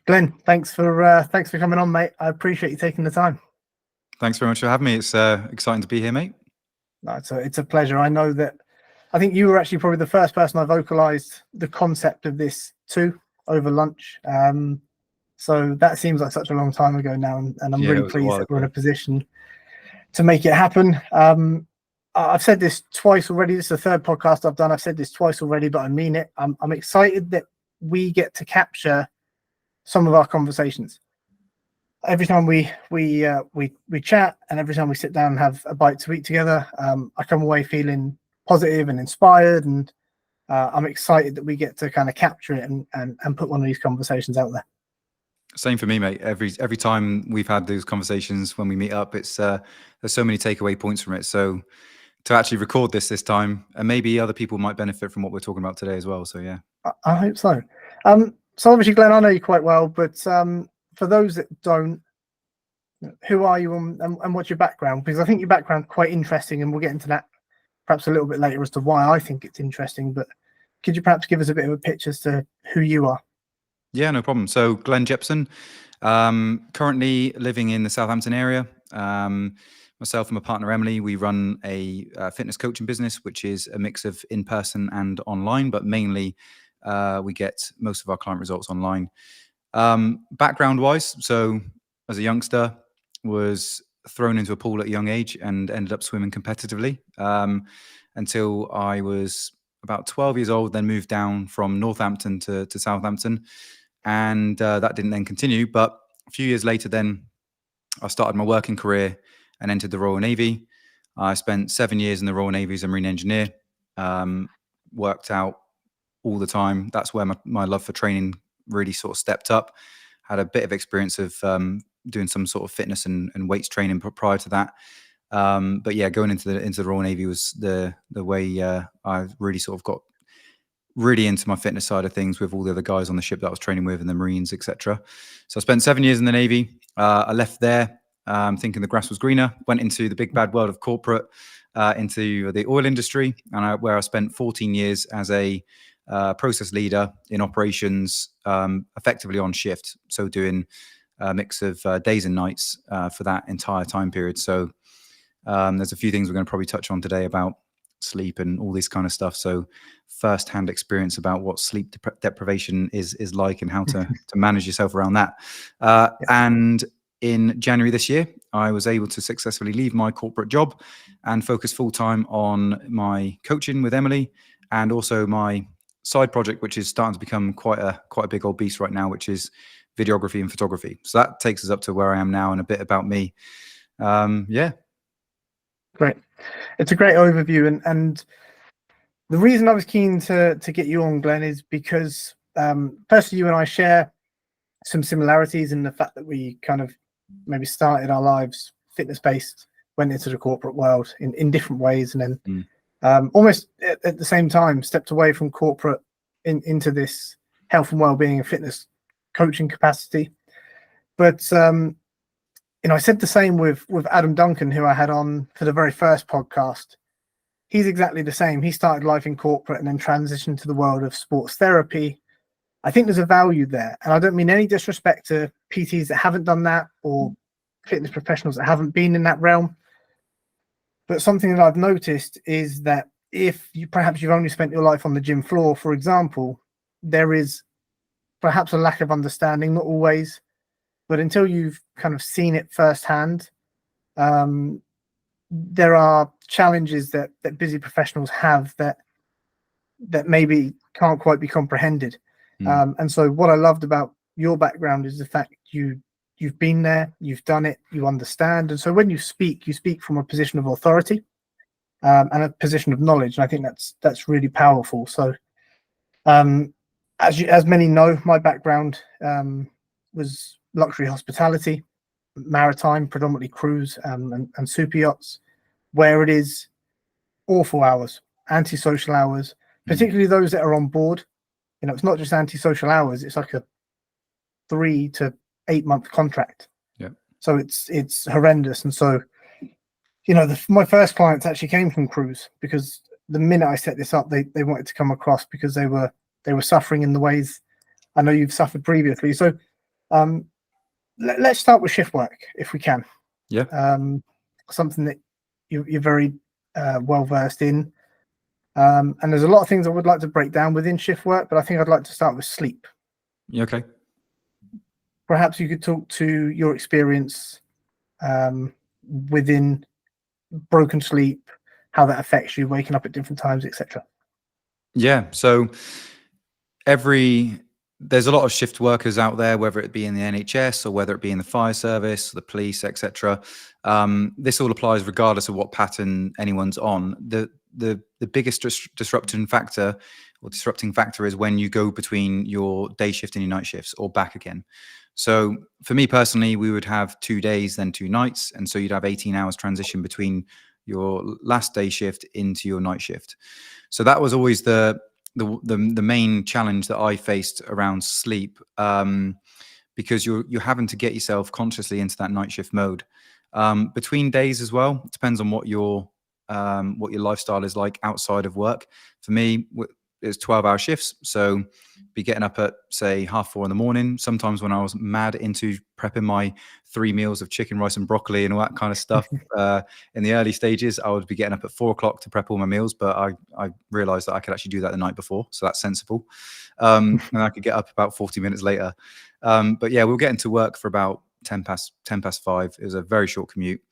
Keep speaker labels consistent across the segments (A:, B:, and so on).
A: Glenn, thanks for coming on, mate. I appreciate you taking the time.
B: Thanks very much for having me. It's exciting to be here, mate.
A: No, it's a pleasure. I think you were actually probably the first person I vocalized the concept of this to over lunch. So that seems like such a long time ago now, and I'm really pleased that we're in a position to make it happen. I've said this twice already. This is the third podcast I've done. I've said this twice already, but I mean it. I'm excited that we get to capture some of our conversations. Every time we chat, and every time we sit down and have a bite to eat together, I come away feeling positive and inspired, and I'm excited that we get to kind of capture it and put one of these conversations out there.
B: Same for me, mate. Every time we've had those conversations when we meet up, it's there's so many takeaway points from it. So to actually record this time, and maybe other people might benefit from what we're talking about today as well. So yeah,
A: I hope so. So obviously, Glenn, I know you quite well, but for those that don't, who are you and what's your background? Because I think your background's quite interesting, and we'll get into that perhaps a little bit later as to why I think it's interesting. But could you perhaps give us a bit of a pitch as to who you are?
B: Yeah, no problem. So Glen Jepson, currently living in the Southampton area. Myself and my partner Emily, we run a fitness coaching business, which is a mix of in-person and online, but mainly we get most of our client results online. Background-wise, so as a youngster, was thrown into a pool at a young age and ended up swimming competitively until I was about 12 years old, then moved down from Northampton to Southampton. And that didn't then continue. But a few years later, then I started my working career and entered the Royal Navy. I spent 7 years in the Royal Navy as a marine engineer, worked out all the time. That's where my love for training really sort of stepped up. Had a bit of experience of doing some sort of fitness and weights training prior to that. But yeah, going into the Royal Navy was the way I really sort of got really into my fitness side of things with all the other guys on the ship that I was training with and the Marines, etc. So I spent 7 years in the Navy. I left there thinking the grass was greener, went into the big bad world of corporate, into the oil industry, and where I spent 14 years as a process leader in operations, effectively on shift. So doing a mix of days and nights for that entire time period. So there's a few things we're going to probably touch on today about sleep and all this kind of stuff. So first-hand experience about what sleep deprivation is like and how to manage yourself around that. And in January this year, I was able to successfully leave my corporate job and focus full-time on my coaching with Emily, and also my side project, which is starting to become quite a big old beast right now, which is videography and photography. So that takes us up to where I am now and a bit about me. Yeah.
A: Great. It's a great overview, and the reason I was keen to get you on, Glenn, is because firstly, you and I share some similarities in the fact that we kind of maybe started our lives fitness-based, went into the corporate world in different ways, and then almost at the same time stepped away from corporate into this health and well-being and fitness coaching capacity. But I said the same with Adam Duncan, who I had on for the very first podcast. He's exactly the same. He started life in corporate and then transitioned to the world of sports therapy. I think there's a value there. And I don't mean any disrespect to PTs that haven't done that or fitness professionals that haven't been in that realm. But something that I've noticed is that if perhaps you've only spent your life on the gym floor, for example, there is perhaps a lack of understanding, not always, but until you've kind of seen it firsthand, there are challenges that busy professionals have that maybe can't quite be comprehended. And so what I loved about your background is the fact you've been there, you've done it, you understand. And so when you speak from a position of authority and a position of knowledge. And I think that's really powerful. So as many know, my background was luxury hospitality, maritime, predominantly cruise and super yachts, where it is awful hours, antisocial hours, particularly those that are on board. It's not just antisocial hours, it's like a 3 to 8 month contract.
B: Yeah. So
A: it's horrendous. And so, my first clients actually came from cruise, because the minute I set this up, they wanted to come across because they were suffering in the ways I know you've suffered previously. So Let's start with shift work if we can.
B: Yeah.
A: Something that you're very well versed in. And there's a lot of things I would like to break down within shift work, but I think I'd like to start with sleep.
B: Okay.
A: Perhaps you could talk to your experience within broken sleep, how that affects you, waking up at different times, etc.
B: Yeah. So there's a lot of shift workers out there, whether it be in the NHS or whether it be in the fire service, the police, etc. This all applies regardless of what pattern anyone's on. The biggest disrupting factor is when you go between your day shift and your night shifts or back again. So for me personally, we would have 2 days, then 2 nights. And so you'd have 18 hours transition between your last day shift into your night shift. So that was always the main challenge that I faced around sleep, because you're having to get yourself consciously into that night shift mode. Between days as well, it depends on what your lifestyle is like outside of work. For me, it's 12-hour shifts, so be getting up at say 4:30 in the morning. Sometimes when I was mad into prepping my 3 meals of chicken, rice, and broccoli and all that kind of stuff in the early stages, I would be getting up at 4 o'clock to prep all my meals. But I realized that I could actually do that the night before, so that's sensible. And I could get up about 40 minutes later. But yeah, we were getting to work for about 10 past 5. It was a very short commute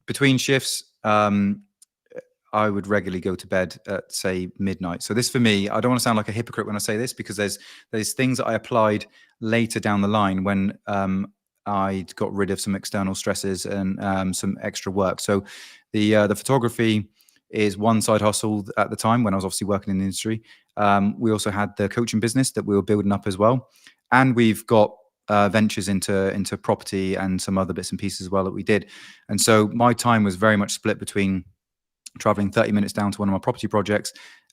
B: between shifts. I would regularly go to bed at say midnight. So this for me, I don't want to sound like a hypocrite when I say this, because there's things that I applied later down the line when I got rid of some external stresses and some extra work. So the photography is one side hustle at the time when I was obviously working in the industry. We also had the coaching business that we were building up as well, and we've got ventures into property and some other bits and pieces as well that we did. And so my time was very much split between traveling 30 minutes down to one of my property projects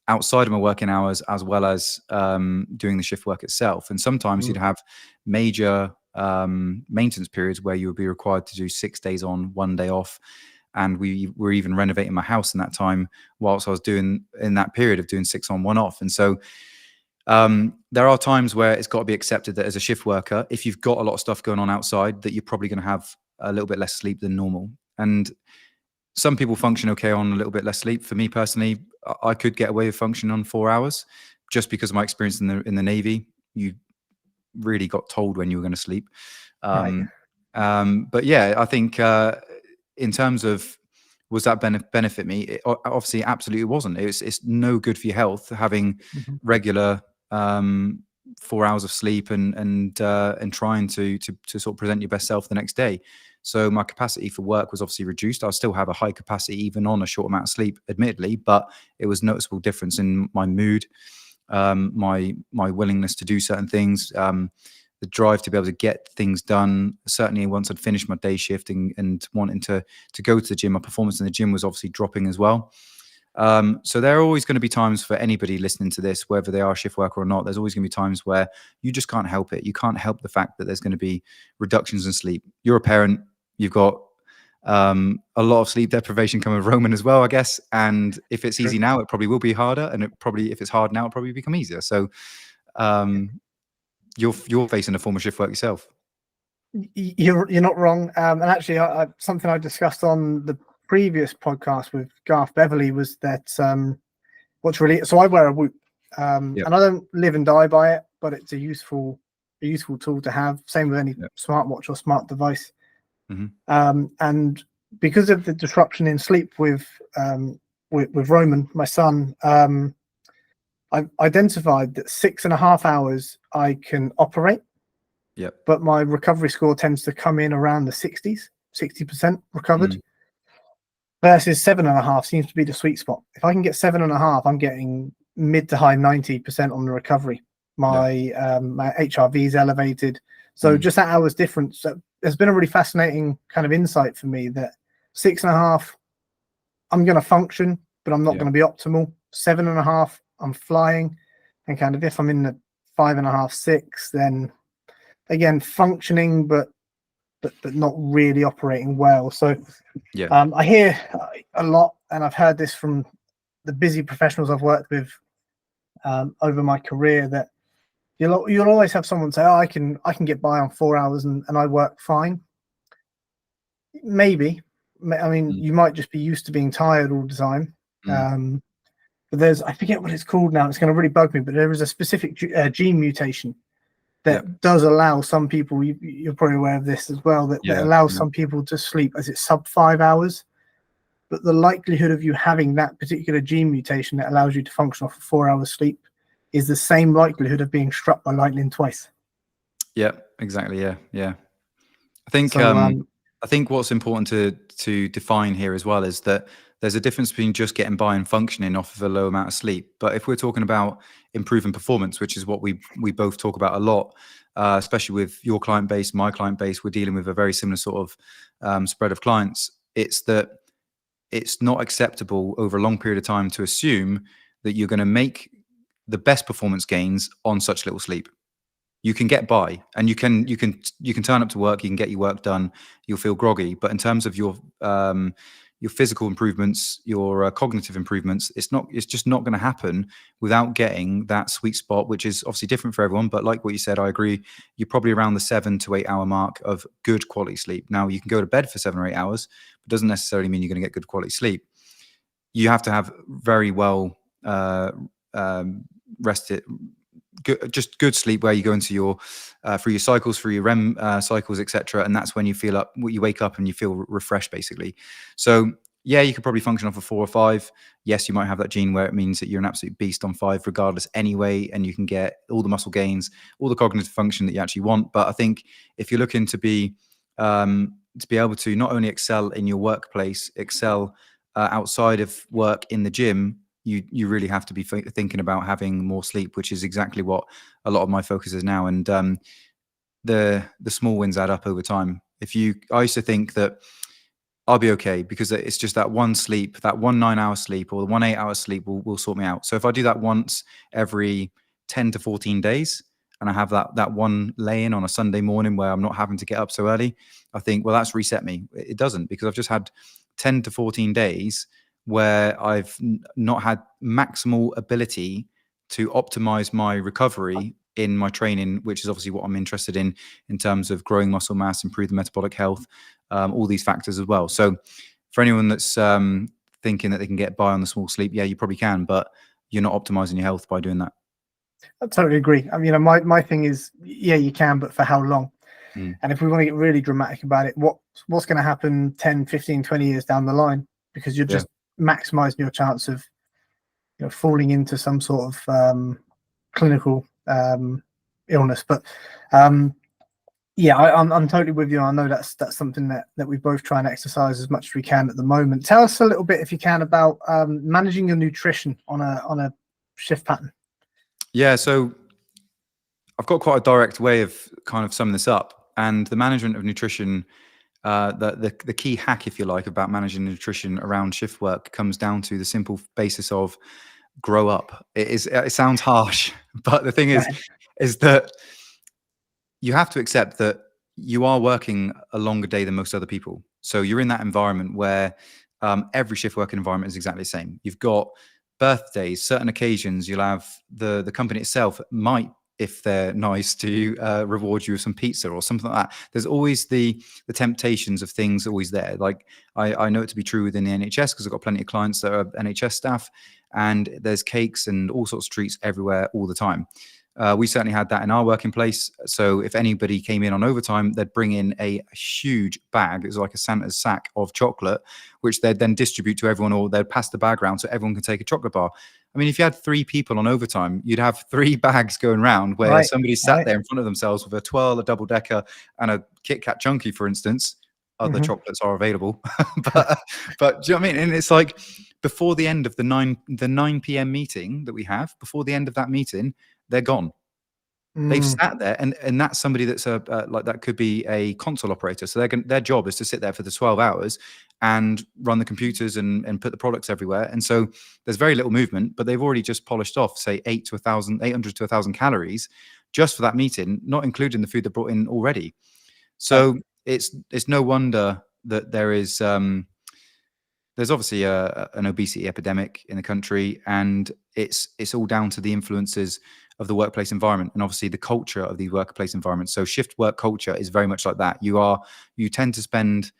B: outside of my working hours, as well as doing the shift work itself. And sometimes you'd have major maintenance periods where you would be required to do 6 days on, 1 day off. And we were even renovating my house in that time whilst I was doing in that period of doing 6 on, 1 off. And so there are times where it's got to be accepted that as a shift worker, if you've got a lot of stuff going on outside, that you're probably going to have a little bit less sleep than normal. And some people function okay on a little bit less sleep. For me personally, I could get away with functioning on 4 hours just because of my experience in the Navy. You really got told when you were going to sleep.
A: Right.
B: But yeah, I think in terms of was that benefit me? Obviously, absolutely wasn't. It's no good for your health having regular 4 hours of sleep and trying to sort of present your best self the next day. So my capacity for work was obviously reduced. I still have a high capacity even on a short amount of sleep, admittedly, but it was noticeable difference in my mood, my willingness to do certain things, the drive to be able to get things done. Certainly once I'd finished my day shift and wanting to go to the gym, my performance in the gym was obviously dropping as well. So there are always going to be times for anybody listening to this, whether they are a shift worker or not, there's always going to be times where you just can't help it. You can't help the fact that there's going to be reductions in sleep. You're a parent, you've got a lot of sleep deprivation coming with Roman as well, I guess. And if it's easy now, it probably will be harder. And if it's hard now, it'll probably become easier. So you're facing a form of shift work yourself.
A: You're not wrong. And actually, something I discussed on the previous podcast with Garth Beverley was that what's really, so I wear a Whoop, and I don't live and die by it, but it's a useful tool to have. Same with any smartwatch or smart device. And because of the disruption in sleep with Roman, my son, I've identified that 6.5 hours I can operate. But my recovery score tends to come in around the 60% recovered. Versus 7.5 seems to be the sweet spot. If I can get 7.5, I'm getting mid to high 90% on the recovery. My my HRV is elevated. So just that hour's difference. So there's been a really fascinating kind of insight for me that 6.5, I'm going to function, but I'm not going to be optimal. 7.5, I'm flying. And kind of if I'm in the 5.5, 6, then again, functioning, but not really operating well. So I hear a lot, and I've heard this from the busy professionals I've worked with over my career, that You'll always have someone say, "Oh, I can get by on 4 hours and I work fine." Maybe. I mean,
B: Mm.
A: you might just be used to being tired all the time.
B: Mm.
A: But I forget what it's called now. It's going to really bug me. But there is a specific gene mutation
B: Yeah.
A: that does allow some people. You're probably aware of this as well. That
B: Yeah.
A: allows some people to sleep as it's sub 5 hours. But the likelihood of you having that particular gene mutation that allows you to function off of 4 hours sleep is the same likelihood of being struck by lightning twice.
B: Yeah, exactly. Yeah. Yeah. I think
A: So
B: I think what's important to define here as well is that there's a difference between just getting by and functioning off of a low amount of sleep. But if we're talking about improving performance, which is what we both talk about a lot, especially with your client base, my client base, we're dealing with a very similar sort of spread of clients. It's that it's not acceptable over a long period of time to assume that you're going to make the best performance gains on such little sleep. You can get by, and you can turn up to work, you can get your work done, you'll feel groggy, but in terms of your physical improvements, your cognitive improvements, it's just not going to happen without getting that sweet spot, which is obviously different for everyone. But like what you said, I agree, you're probably around the 7 to 8 hour mark of good quality sleep. Now, you can go to bed for 7 or 8 hours, but doesn't necessarily mean you're going to get good quality sleep. You have to have very well rested, just good sleep, where you go into your through your cycles, through your REM cycles, etc. And that's when you you wake up and you feel refreshed, basically. So yeah, you could probably function off of 4 or 5. Yes, you might have that gene where it means that you're an absolute beast on 5 regardless anyway, and you can get all the muscle gains, all the cognitive function that you actually want. But I think if you're looking to be able to not only excel in your workplace, excel outside of work in the gym, you really have to be thinking about having more sleep, which is exactly what a lot of my focus is now. And the small wins add up over time. I used to think that I'll be okay because it's just that one sleep, that 1 9-hour sleep or the 1 8-hour sleep will sort me out. So if I do that once every 10 to 14 days, and I have that one lay-in on a Sunday morning where I'm not having to get up so early, I think, well, that's reset me. It doesn't, because I've just had 10 to 14 days where I've not had maximal ability to optimize my recovery in my training, which is obviously what I'm interested in terms of growing muscle mass, improving metabolic health, all these factors as well. So for anyone that's thinking that they can get by on the small sleep, yeah, you probably can, but you're not optimizing your health by doing that.
A: I totally agree. I mean, my thing is, yeah, you can, but for how long?
B: Mm.
A: And if we want to get really dramatic about it, what's going to happen 10, 15, 20 years down the line? Because you're just maximizing your chance of falling into some sort of clinical illness. But yeah, I'm totally with you. I know that's something that we both try and exercise as much as we can at the moment. Tell us a little bit, if you can, about managing your nutrition on a shift pattern.
B: Yeah, so I've got quite a direct way of kind of summing this up, and the management of nutrition, the key hack, if you like, about managing nutrition around shift work comes down to the simple basis of grow up. It sounds harsh, but the thing is that you have to accept that you are working a longer day than most other people. So you're in that environment where every shift work environment is exactly the same. You've got birthdays, certain occasions. You'll have the company itself might, if they're nice, to reward you with some pizza or something like that. There's always the temptations of things always there. Like I know it to be true within the NHS, because I've got plenty of clients that are NHS staff, and there's cakes and all sorts of treats everywhere all the time. We certainly had that in our working place. So if anybody came in on overtime, they'd bring in a huge bag. It was like a Santa's sack of chocolate, which they'd then distribute to everyone, or they'd pass the bag around so everyone could take a chocolate bar. I mean, if you had 3 people on overtime, you'd have 3 bags going around where somebody sat there in front of themselves with a twirl, a double decker, and a Kit Kat chunky, for instance. Other chocolates are available, but do you know what I mean? And it's like, before the end of the 9 p.m. meeting that we have, before the end of that meeting, they're gone. They've sat there, and that's somebody that's like, that could be a console operator. So their job is to sit there for the 12 hours and run the computers and put the products everywhere. And so there's very little movement, but they've already just polished off, say, 800 to 1,000 calories just for that meeting, not including the food they brought in already. So it's no wonder that there's obviously an obesity epidemic in the country, and it's all down to the influences of the workplace environment and obviously the culture of the workplace environment. So shift work culture is very much like that. You tend to spend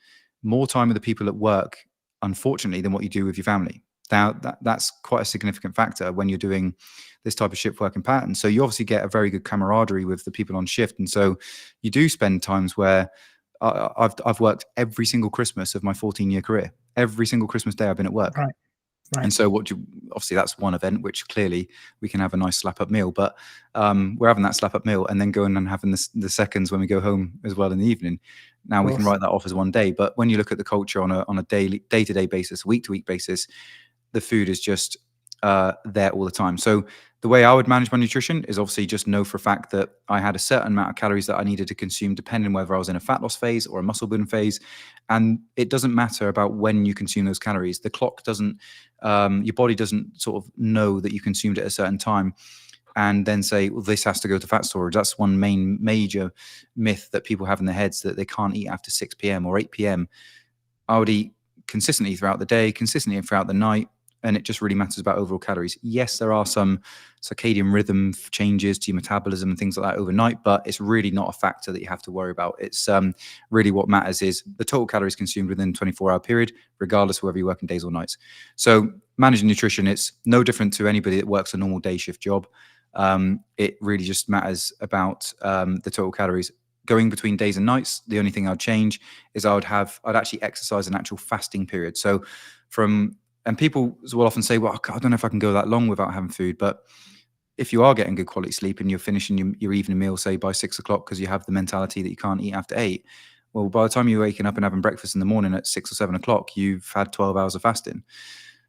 B: more time with the people at work, unfortunately, than what you do with your family. Now, that's quite a significant factor when you're doing this type of shift working pattern. So you obviously get a very good camaraderie with the people on shift. And so you do spend times where I've worked every single Christmas of my 14-year career. Every single Christmas day I've been at work.
A: Right. Right.
B: And so obviously that's one event, which clearly we can have a nice slap up meal, but we're having that slap up meal and then going and having the seconds when we go home as well in the evening. Now we can write that off as one day, but when you look at the culture on a day-to-day basis, week-to-week basis, the food is just there all the time. So the way I would manage my nutrition is obviously just know for a fact that I had a certain amount of calories that I needed to consume, depending whether I was in a fat loss phase or a muscle building phase. And it doesn't matter about when you consume those calories. The clock doesn't, your body doesn't sort of know that you consumed it at a certain time and then say, well, this has to go to fat storage. That's one major myth that people have in their heads, that they can't eat after 6 p.m. or 8 p.m. I would eat consistently throughout the day, consistently throughout the night. And it just really matters about overall calories. Yes, there are some circadian rhythm changes to your metabolism and things like that overnight, but it's really not a factor that you have to worry about. It's really what matters is the total calories consumed within a 24-hour period, regardless of whether you're working days or nights. So managing nutrition, it's no different to anybody that works a normal day shift job. It really just matters about the total calories. Going between days and nights, the only thing I'd change is I'd actually exercise an actual fasting period. So and people will often say, well, I don't know if I can go that long without having food. But if you are getting good quality sleep and you're finishing your evening meal, say by 6 o'clock, because you have the mentality that you can't eat after 8, well, by the time you're waking up and having breakfast in the morning at 6 or 7 o'clock, you've had 12 hours of fasting.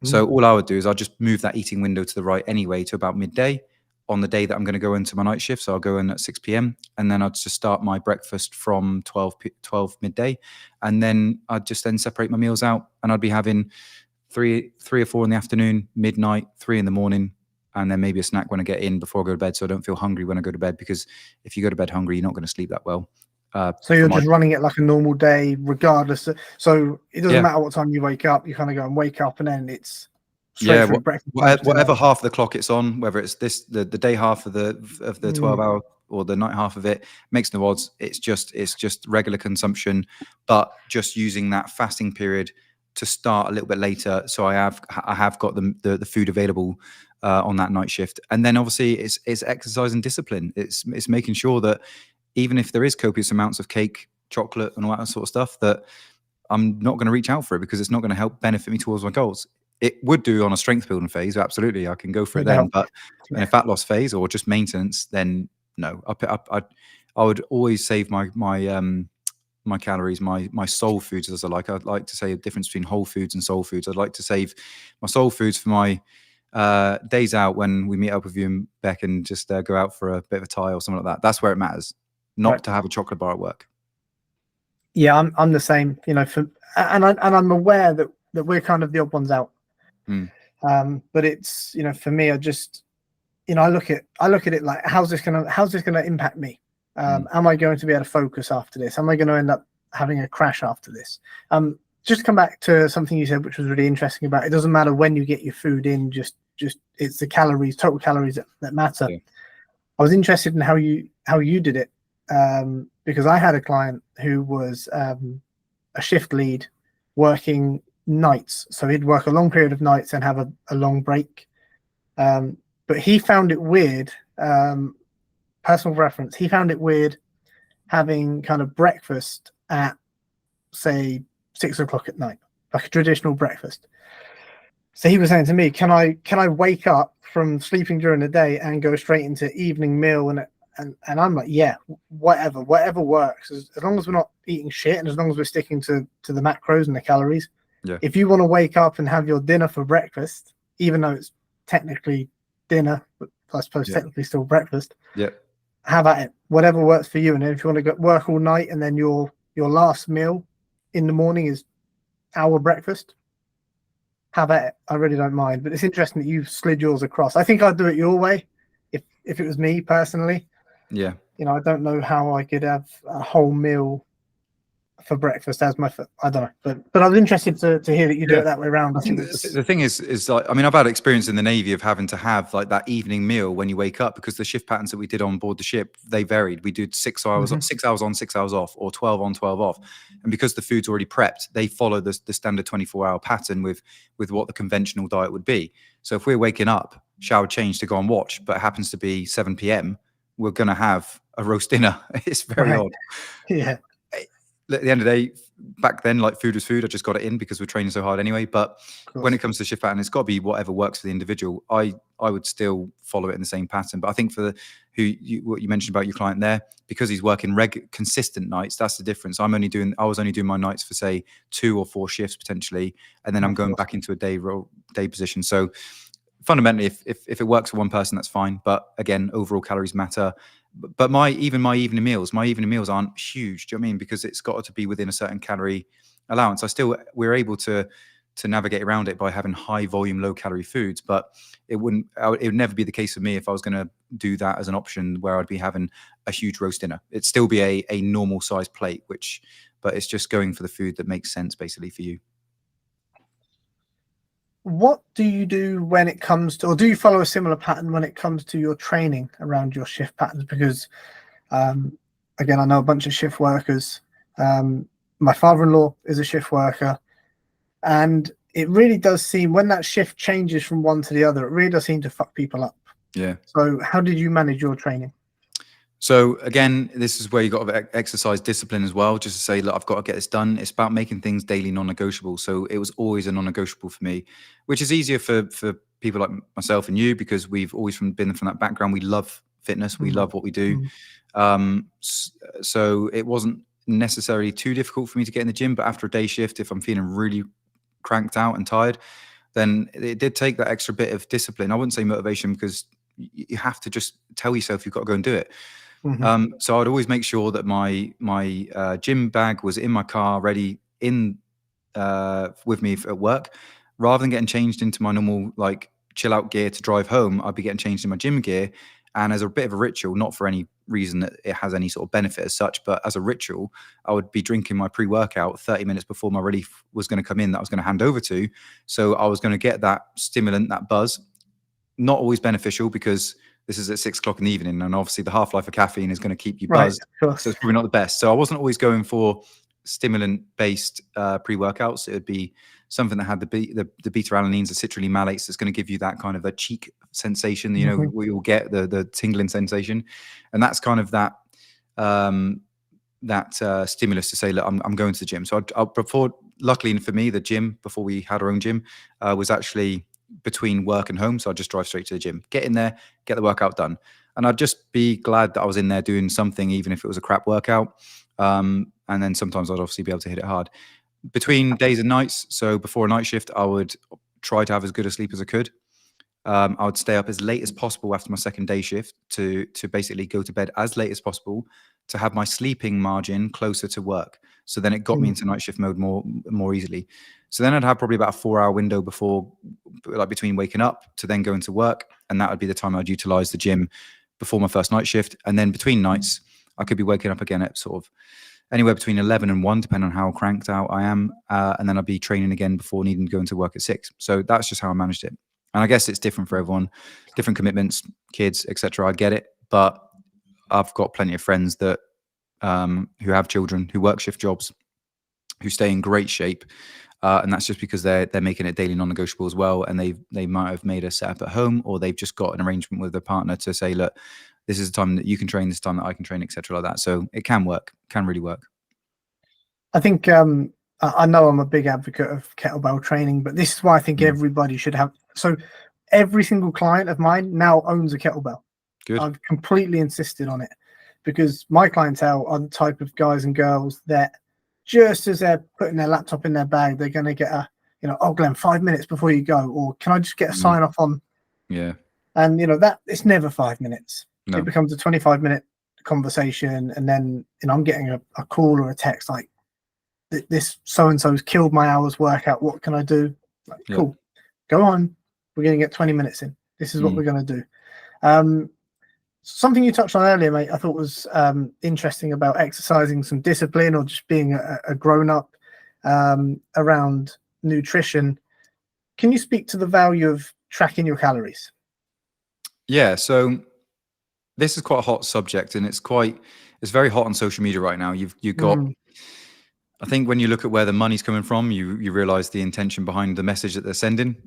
B: So all I would do is I'll just move that eating window to the right anyway, to about midday on the day that I'm going to go into my night shift. So I'll go in at 6 p.m. and then I'd just start my breakfast from 12 midday. And then I'd just then separate my meals out, and I'd be having three or four in the afternoon, midnight, 3 in the morning, and then maybe a snack when I get in before I go to bed, so I don't feel hungry when I go to bed, because if you go to bed hungry, you're not going to sleep that well.
A: So you're just running it like a normal day, regardless. So it doesn't matter what time you wake up. You kind of go and wake up, and then it's straight through breakfast.
B: Whatever half of the clock it's on, whether it's the day half of the 12-hour or the night half of it, makes no odds. It's just regular consumption, but just using that fasting period to start a little bit later, so I have got the food available on that night shift. And then obviously it's exercise and discipline. It's making sure that even if there is copious amounts of cake, chocolate, and all that sort of stuff, that I'm not going to reach out for it, because it's not going to help benefit me towards my goals. It would do on a strength building phase, absolutely, I can go for it then. But in a fat loss phase or just maintenance, then no. I would always save my calories, my soul foods, as I'd like to say a difference between whole foods and soul foods. I'd like to save my soul foods for my days out, when we meet up with you and Beck and just go out for a bit of a tie or something like that. That's where it matters, not to have a chocolate bar at work.
A: Yeah, I'm the same, and I'm aware that we're kind of the odd ones out. But it's, for me, I just, I look at it like, how's this gonna impact me? Am I going to be able to focus after this? Am I going to end up having a crash after this? Just to come back to something you said, which was really interesting, about it doesn't matter when you get your food in, just it's the calories, total calories that matter. Yeah. I was interested in how you did it, because I had a client who was a shift lead working nights. So he'd work a long period of nights and have a long break. But he found it weird, personal reference, he found it weird having kind of breakfast at, say, 6 o'clock at night, like a traditional breakfast. So he was saying to me, can I wake up from sleeping during the day and go straight into evening meal? And I'm like, yeah, whatever works, as long as we're not eating shit, and as long as we're sticking to the macros and the calories. Yeah. If you want to wake up and have your dinner for breakfast, even though it's technically dinner, but I suppose technically still breakfast. Yeah. Have at it. Whatever works for you. And then if you want to go work all night, and then your last meal in the morning is our breakfast, have at it. I really don't mind. But it's interesting that you slid yours across. I think I'd do it your way if it was me personally. Yeah. I don't know how I could have a whole meal for breakfast as my, I don't know, but I was interested to hear that you do
B: Yeah.
A: it that way around. I think
B: The thing is like, I mean, I've had experience in the Navy of having to have like that evening meal when you wake up, because the shift patterns that we did on board the ship, they varied. We did 6 hours, 6 hours on, 6 hours off, or 12 on, 12 off. And because the food's already prepped, they follow the standard 24-hour pattern with what the conventional diet would be. So if we're waking up, shower, change to go on watch, but it happens to be 7 p.m., we're going to have a roast dinner. It's very odd.
A: Yeah.
B: At the end of the day, back then, like, food was food. I just got it in because we're training so hard anyway. But when it comes to shift pattern, it's got to be whatever works for the individual. I would still follow it in the same pattern. But I think for what you mentioned about your client there, because he's working consistent nights, that's the difference. I was only doing my nights for, say, 2 or 4 shifts potentially, and then I'm going back into a day position. So fundamentally, if it works for one person, that's fine. But again, overall calories matter. But my evening meals aren't huge. Do you know what I mean? Because it's got to be within a certain calorie allowance. We're able to navigate around it by having high volume, low calorie foods. But it would never be the case for me if I was going to do that as an option, where I'd be having a huge roast dinner. It'd still be a normal size plate, but it's just going for the food that makes sense basically for you.
A: What do you do when it comes to, or do you follow a similar pattern when it comes to your training around your shift patterns? Because again, I know a bunch of shift workers. My father-in-law is a shift worker, and it really does seem, when that shift changes from one to the other, it really does seem to fuck people up.
B: Yeah.
A: So how did you manage your training?
B: So again, this is where you got to exercise discipline as well, just to say, look, I've got to get this done. It's about making things daily non-negotiable. So it was always a non-negotiable for me, which is easier for people like myself and you, because we've always been from that background. We love fitness. We love what we do. So it wasn't necessarily too difficult for me to get in the gym. But after a day shift, if I'm feeling really cranked out and tired, then it did take that extra bit of discipline. I wouldn't say motivation, because you have to just tell yourself you've got to go and do it. So I'd always make sure that my gym bag was in my car, ready with me at work, rather than getting changed into my normal like chill out gear to drive home. I'd be getting changed in my gym gear, and as a bit of a ritual, not for any reason that it has any sort of benefit as such, but as a ritual, I would be drinking my pre-workout 30 minutes before my relief was going to come in, that I was going to hand over to. So I was going to get that stimulant, that buzz. Not always beneficial, because this is at 6 o'clock in the evening, and obviously the half-life of caffeine is going to keep you buzzed. Right, so it's probably not the best. So I wasn't always going for stimulant-based pre-workouts. It would be something that had the beta-alanines, the citrulline malates, that's going to give you that kind of a cheek sensation. You know, we will get the tingling sensation, and that's kind of that stimulus to say, look, I'm going to the gym. So luckily for me, the gym, before we had our own gym, was actually between work and home. So I'd just drive straight to the gym, get in there, get the workout done. And I'd just be glad that I was in there doing something, even if it was a crap workout. And then sometimes I'd obviously be able to hit it hard. Between days and nights, so before a night shift, I would try to have as good a sleep as I could. I would stay up as late as possible after my second day shift to basically go to bed as late as possible, to have my sleeping margin closer to work. So then it got me into night shift mode more easily. So then I'd have probably about a 4-hour window between waking up to then going to work. And that would be the time I'd utilize the gym before my first night shift. And then between nights, I could be waking up again at sort of anywhere between 11 and 1, depending on how cranked out I am. And then I'd be training again before needing to go into work at 6. So that's just how I managed it. And I guess it's different for everyone, different commitments, kids, etc. I get it. But I've got plenty of friends that who have children, who work shift jobs, who stay in great shape. And that's just because they're making it daily non-negotiable as well. And they might have made a setup at home, or they've just got an arrangement with their partner to say, look, this is the time that you can train, this time that I can train, etc. like that. So it can work, can really work.
A: I think I know I'm a big advocate of kettlebell training, but this is why I think everybody should have. So every single client of mine now owns a kettlebell.
B: Good.
A: I've completely insisted on it, because my clientele are the type of guys and girls that just as they're putting their laptop in their bag, they're going to get oh, Glenn, 5 minutes before you go, or can I just get a sign off on?
B: Yeah.
A: And that it's never 5 minutes.
B: No.
A: It becomes a 25-minute conversation, and then I'm getting a call or a text like, this so-and-so's killed my hour's workout. What can I do? Like, cool. Go on. We're going to get 20 minutes in. This is what we're going to do. Something you touched on earlier, mate, I thought was interesting about exercising some discipline or just being a grown-up around nutrition. Can you speak to the value of tracking your calories?
B: Yeah, so this is quite a hot subject, and it's very hot on social media right now. You've got, I think when you look at where the money's coming from, you realize the intention behind the message that they're sending.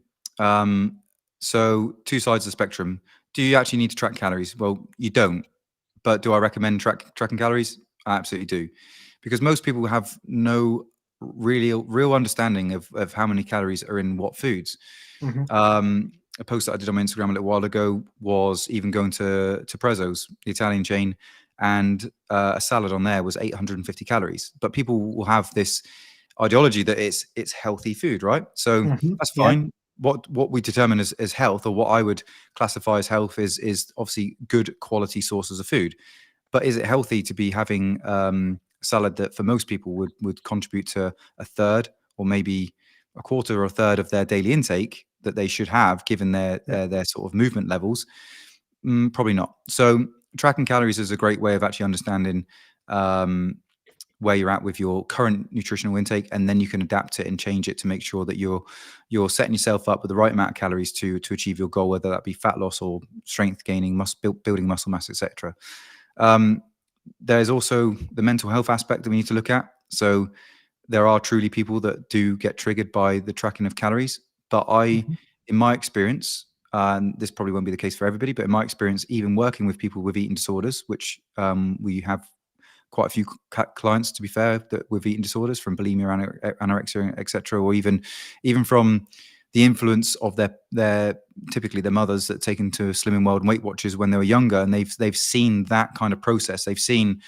B: So two sides of the spectrum. Do you actually need to track calories? Well, you don't. But do I recommend tracking calories? I absolutely do, because most people have no real understanding of how many calories are in what foods. A post that I did on my Instagram a little while ago was even going to Prezzo's, the Italian chain, and a salad on there was 850 calories. But people will have this ideology that it's healthy food, right? So that's fine. Yeah. What we determine as health, or what I would classify as health, is obviously good quality sources of food. But is it healthy to be having salad that for most people would contribute to a third or maybe a quarter or a third of their daily intake that they should have, given their sort of movement levels? Probably not. So tracking calories is a great way of actually understanding where you're at with your current nutritional intake, and then you can adapt it and change it to make sure that you're setting yourself up with the right amount of calories to achieve your goal, whether that be fat loss or strength gaining, building muscle mass, etc. There's also the mental health aspect that we need to look at. So there are truly people that do get triggered by the tracking of calories, but in my experience, and this probably won't be the case for everybody, but in my experience, even working with people with eating disorders, which we have quite a few clients, to be fair, that with eating disorders, from bulimia, anorexia, etc., or even from the influence of their typically their mothers that taken to Slimming World and Weight Watchers when they were younger, and they've seen that kind of process. They've seen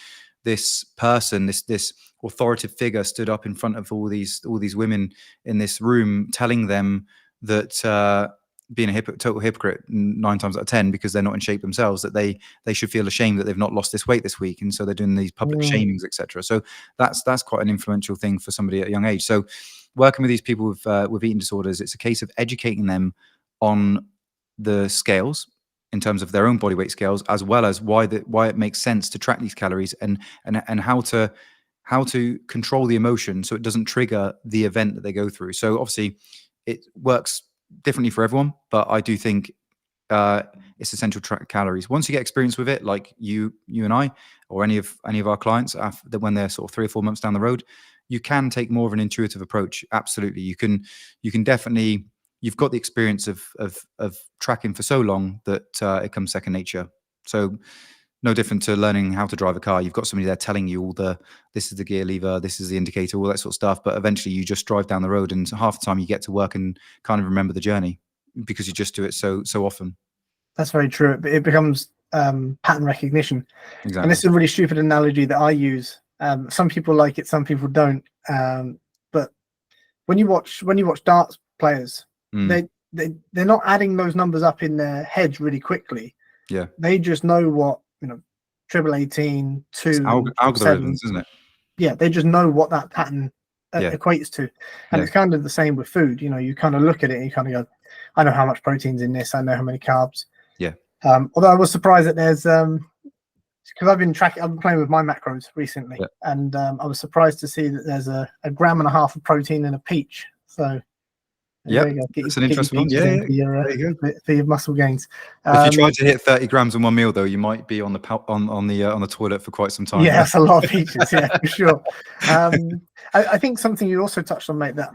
B: this person, this authoritative figure stood up in front of all these women in this room, telling them that being a total hypocrite 9 times out of 10, because they're not in shape themselves, that they should feel ashamed that they've not lost this weight this week, and so they're doing these public shamings, etc. So that's quite an influential thing for somebody at a young age. So working with these people with eating disorders, it's a case of educating them on the scales in terms of their own body weight scales, as well as why it makes sense to track these calories, and how to control the emotion so it doesn't trigger the event that they go through. So obviously it works differently for everyone, but I do think it's essential to track calories. Once you get experience with it, like you and I, or any of our clients, when they're sort of 3 or 4 months down the road, you can take more of an intuitive approach. Absolutely, you can definitely. You've got the experience of tracking for so long that it comes second nature. So no different to learning how to drive a car. You've got somebody there telling you this is the gear lever, this is the indicator, all that sort of stuff. But eventually you just drive down the road, and half the time you get to work and kind of remember the journey because you just do it so often.
A: That's very true. It becomes pattern recognition.
B: Exactly.
A: And this is a really stupid analogy that I use. Some people like it, some people don't. But when you watch darts players, they're not adding those numbers up in their heads really quickly.
B: Yeah,
A: they just know what, triple 18, 2,
B: algorithms,
A: 7.
B: Isn't it?
A: Yeah, they just know what that pattern equates to, and it's kind of the same with food. You kind of look at it and you kind of go, I know how much protein's in this, I know how many carbs.
B: Yeah.
A: Although I was surprised that there's because I've been playing with my macros recently, and I was surprised to see that there's a 1.5 grams of protein in a peach. So
B: yeah, it's an interesting one.
A: For your muscle gains.
B: If you try to hit 30 grams in one meal, though, you might be on the toilet for quite some time.
A: Yeah, that's a lot of peaches. Yeah, for sure. I think something you also touched on, mate, that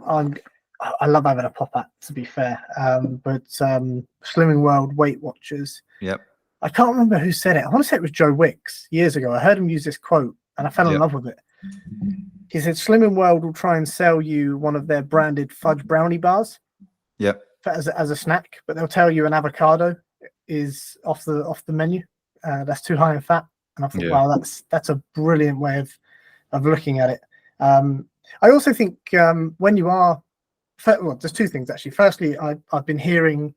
A: I love having a pop at, to be fair. But Slimming World, Weight Watchers.
B: Yep.
A: I can't remember who said it. I want to say it was Joe Wicks years ago. I heard him use this quote and I fell in love with it. He said, Slimming World will try and sell you one of their branded fudge brownie bars.
B: Yep.
A: As a snack, but they'll tell you an avocado is off the menu. That's too high in fat. And I thought, wow, that's a brilliant way of looking at it. I also think when you are, well, there's two things actually. Firstly, I've been hearing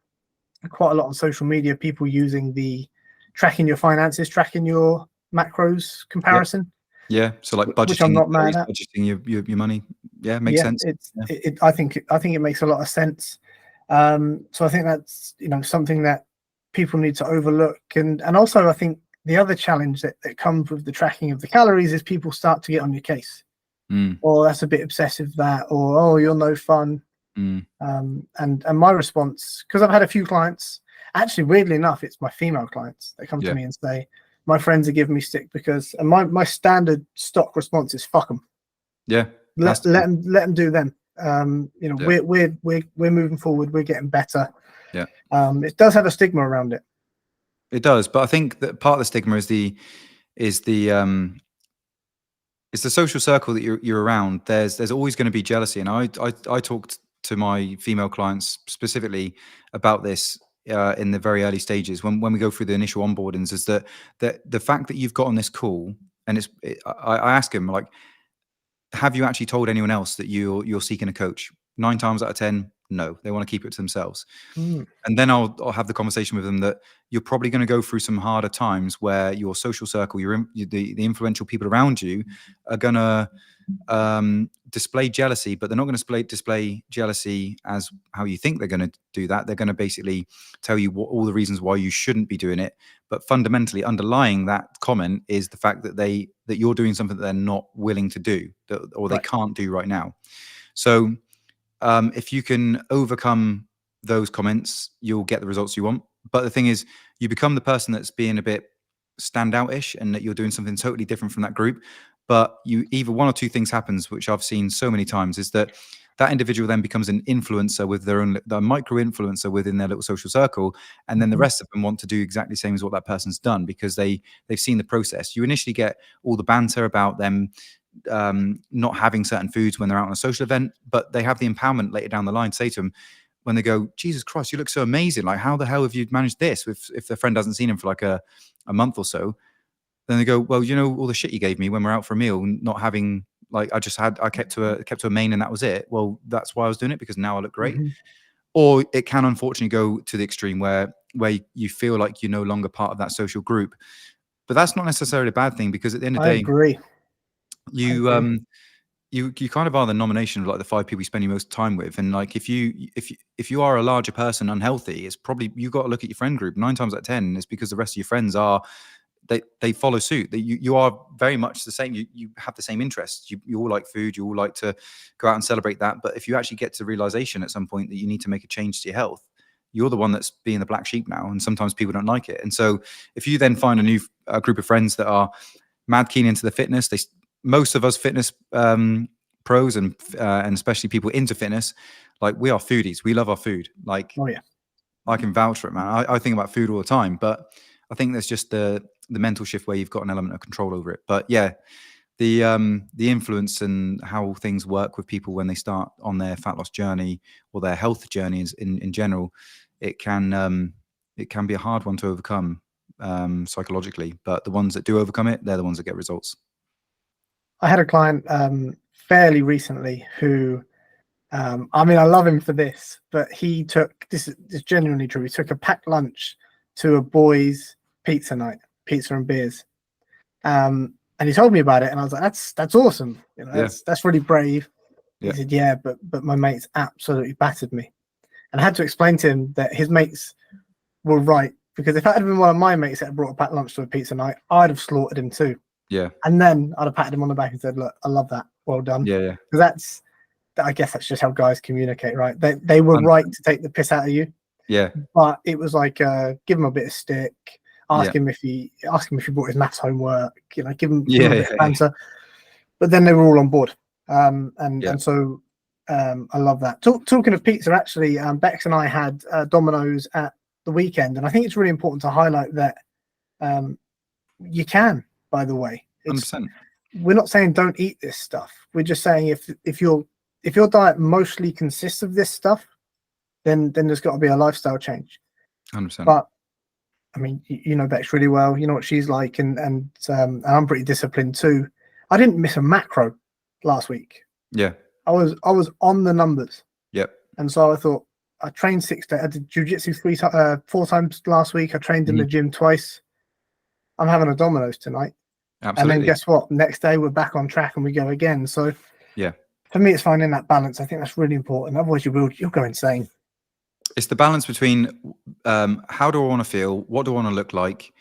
A: quite a lot on social media, people using the tracking your finances, tracking your macros comparison.
B: Yeah, so like budgeting,
A: which I'm not mad at.
B: Budgeting your money. Yeah, makes sense.
A: I think it makes a lot of sense. So I think that's something that people need to overlook, and also I think the other challenge that comes with the tracking of the calories is people start to get on your case. Or that's a bit obsessive, that, or oh, you're no fun. And my response, because I've had a few clients, actually weirdly enough, it's my female clients that come to me and say, my friends are giving me stick because, and my standard stock response is fuck them. Let them do them. You know, we're moving forward, we're getting better. It does have a stigma around it.
B: It does, but I think that part of the stigma is the social circle that you're around. There's always going to be jealousy, and I talked to my female clients specifically about this in the very early stages when we go through the initial onboardings. Is that the fact that you've got on this call, and I ask them, like, have you actually told anyone else that you're seeking a coach? 9 times out of 10, no, they want to keep it to themselves. And then I'll have the conversation with them that you're probably going to go through some harder times where your social circle, the influential people around you are going to display jealousy, but they're not going to display jealousy as how you think they're going to do that. They're going to basically tell you all the reasons why you shouldn't be doing it. But fundamentally underlying that comment is the fact that you're doing something that they're not willing to do, or they can't do right now. So if you can overcome those comments, you'll get the results you want. But the thing is, you become the person that's being a bit standout-ish, and that you're doing something totally different from that group. But either one or two things happens, which I've seen so many times, is that individual then becomes an influencer with their micro influencer within their little social circle, and then the rest of them want to do exactly the same as what that person's done because they've seen the process. You initially get all the banter about them not having certain foods when they're out on a social event, but they have the empowerment later down the line to say to them, when they go, Jesus Christ, you look so amazing, like how the hell have you managed this? If their friend hasn't seen him for like a month or so, then they go, well, you know, all the shit you gave me when we're out for a meal, not having, like, I kept to a main and that was it. Well, that's why I was doing it, because now I look great. Or it can unfortunately go to the extreme where you feel like you're no longer part of that social group. But that's not necessarily a bad thing, because at the end of the day,
A: I agree.
B: you kind of are the nomination of like the 5 people you spend your most time with. And like, if you are a larger person unhealthy, it's probably, you've got to look at your friend group. 9 times out of 10 it's because the rest of your friends are, they follow suit. That you are very much the same. You have the same interests. You all like food. You all like to go out and celebrate that. But if you actually get to realization at some point that you need to make a change to your health, you're the one that's being the black sheep now. And sometimes people don't like it. And so if you then find a new group of friends that are mad keen into the fitness, most of us fitness pros and especially people into fitness, like, we are foodies. We love our food. Like,
A: oh yeah,
B: I can vouch for it, man. I think about food all the time, but I think there's just the mental shift where you've got an element of control over it. But yeah, the influence and how things work with people when they start on their fat loss journey or their health journeys in general, it can be a hard one to overcome psychologically. But the ones that do overcome it, they're the ones that get results.
A: I had a client fairly recently who, I mean, I love him for this, but he took, this is genuinely true, he took a packed lunch to a boys' pizza night, pizza and beers. And he told me about it, and I was like, that's awesome. You know, that's really brave. He said, yeah, but my mates absolutely battered me. And I had to explain to him that his mates were right, because if that had been one of my mates that had brought a packed lunch to a pizza night, I'd have slaughtered him too.
B: Yeah.
A: And then I'd have patted him on the back and said, look, I love that. Well done.
B: Yeah.
A: Because I guess that's just how guys communicate, right? They were right to take the piss out of you.
B: Yeah.
A: But it was like, give him a bit of stick, ask him if he brought his maths homework, you know, give him a bit of answer. But then they were all on board. And so I love that. Talking of pizza, actually, Bex and I had Domino's at the weekend, and I think it's really important to highlight that you can, by the way.
B: 100%.
A: We're not saying don't eat this stuff. We're just saying if your diet mostly consists of this stuff, then there's got to be a lifestyle change.
B: 100%.
A: But I mean, you know Bex really well. You know what she's like, and I'm pretty disciplined too. I didn't miss a macro last week.
B: Yeah.
A: I was on the numbers.
B: Yep.
A: And so I thought, I trained 6 days. I did jujitsu 4 times last week. I trained in the gym twice. I'm having a Domino's tonight.
B: Absolutely.
A: And then guess what? Next day we're back on track and we go again. So
B: yeah,
A: for me, it's finding that balance. I think that's really important. Otherwise, you'll go insane.
B: It's the balance between how do I want to feel? What do I want to look like?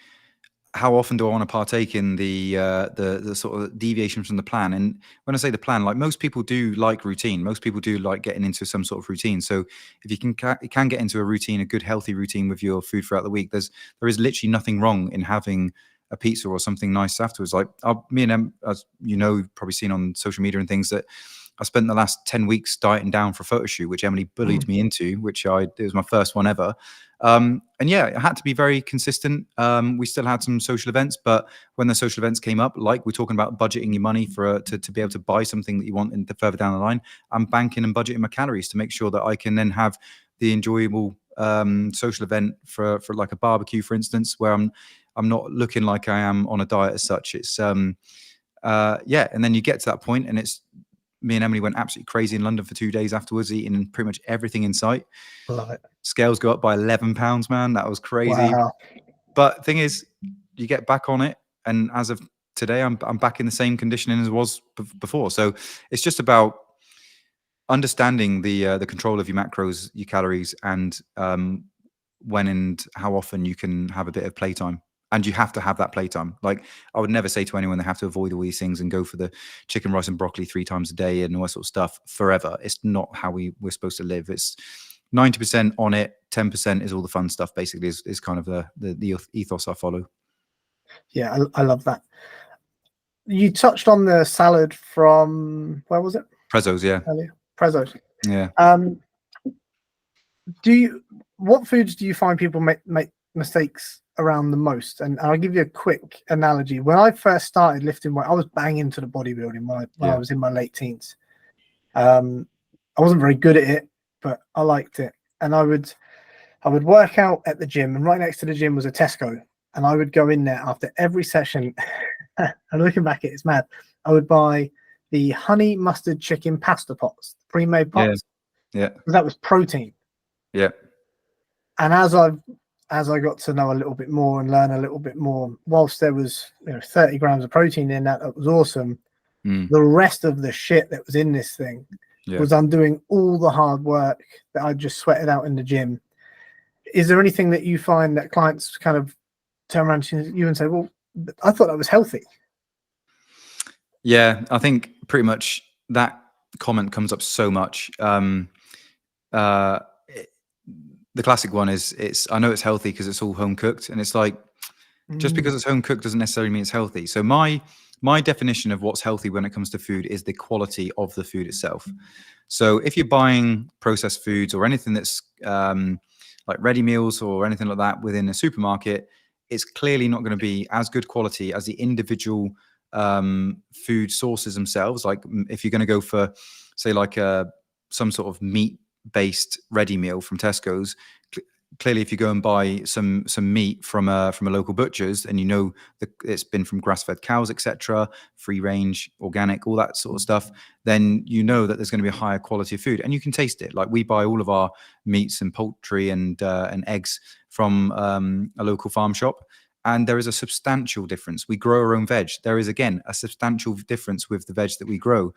B: how often do I want to partake in the sort of deviation from the plan? And when I say the plan, like most people do like routine. Most people do like getting into some sort of routine. So if you can get into a routine, a good healthy routine with your food throughout the week, there is literally nothing wrong in having a pizza or something nice afterwards. Like me and Em, as you know, you've probably seen on social media and things, that I spent the last 10 weeks dieting down for a photo shoot, which Emily bullied me into, it was my first one ever. And yeah, I had to be very consistent. We still had some social events, but when the social events came up, like we're talking about budgeting your money to be able to buy something that you want further down the line, I'm banking and budgeting my calories to make sure that I can then have the enjoyable social event for like a barbecue, for instance, where I'm not looking like I am on a diet as such. It's yeah, and then you get to that point, and it's me and Emily went absolutely crazy in London for 2 days afterwards, eating pretty much everything in sight.
A: Love it.
B: Scales go up by 11 pounds, man. That was crazy.
A: Wow.
B: But thing is, you get back on it, and as of today, I'm back in the same conditioning as I was before. So it's just about understanding the control of your macros, your calories, and when and how often you can have a bit of playtime. And you have to have that playtime. Like, I would never say to anyone they have to avoid all these things and go for the chicken, rice, and broccoli 3 times a day and all that sort of stuff forever. It's not how we're supposed to live. It's 90% on it, 10% is all the fun stuff. Basically, is kind of the ethos I follow.
A: Yeah, I love that. You touched on the salad from, where was it?
B: Prezzo's, yeah.
A: Earlier. Prezzo's.
B: Yeah.
A: What foods do you find people make mistakes around the most? And I'll give you a quick analogy. When I first started lifting weight, I was banging to the bodybuilding when I was in my late teens. I wasn't very good at it, but I liked it. And I would work out at the gym, and right next to the gym was a Tesco. And I would go in there after every session. And looking back at it, it's mad. I would buy the honey mustard chicken pasta pots, pre-made pots.
B: Yeah.
A: That was protein.
B: Yeah.
A: And as I got to know a little bit more and learn a little bit more, whilst there was 30 grams of protein in that was awesome. The rest of the shit that was in this thing was undoing all the hard work that I just sweated out in the gym. Is there anything that you find that clients kind of turn around to you and say, well, I thought that was healthy?
B: Yeah, I think pretty much that comment comes up so much. The classic one is I know it's healthy because it's all home cooked, and it's like, just because it's home cooked doesn't necessarily mean it's healthy. So my definition of what's healthy when it comes to food is the quality of the food itself. So if you're buying processed foods or anything that's like ready meals or anything like that within a supermarket, it's clearly not going to be as good quality as the individual food sources themselves. Like if you're going to go for, say, like some sort of meat-based ready meal from Tesco's, clearly if you go and buy some meat from a local butcher's, and that it's been from grass-fed cows, etc., free range, organic, all that sort of stuff, then you know that there's going to be a higher quality of food, and you can taste it. Like we buy all of our meats and poultry and eggs from a local farm shop, and there is a substantial difference. We grow our own veg. There is, again, a substantial difference with the veg that we grow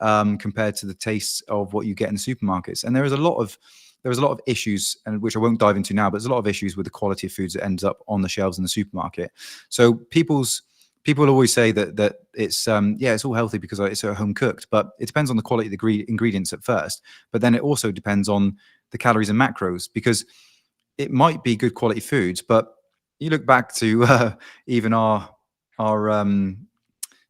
B: compared to the tastes of what you get in the supermarkets. And there is a lot of issues, and which I won't dive into now, but there's a lot of issues with the quality of foods that ends up on the shelves in the supermarket. So people always say that it's it's all healthy because it's home cooked, but it depends on the quality of the ingredients at first. But then it also depends on the calories and macros, because it might be good quality foods, but you look back to even our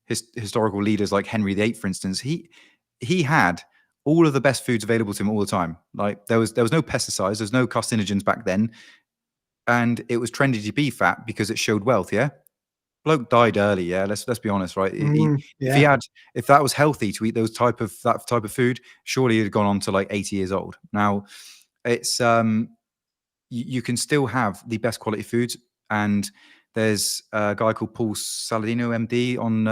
B: historical leaders like Henry VIII, for instance. He had all of the best foods available to him all the time. Like there was no pesticides, there's no carcinogens back then, and it was trendy to be fat because it showed wealth. Yeah, bloke died early. Yeah, let's be honest, right? If that was healthy to eat that type of food, surely he'd have gone on to like 80 years old. Now it's you can still have the best quality foods, and there's a guy called Paul Saladino, MD, on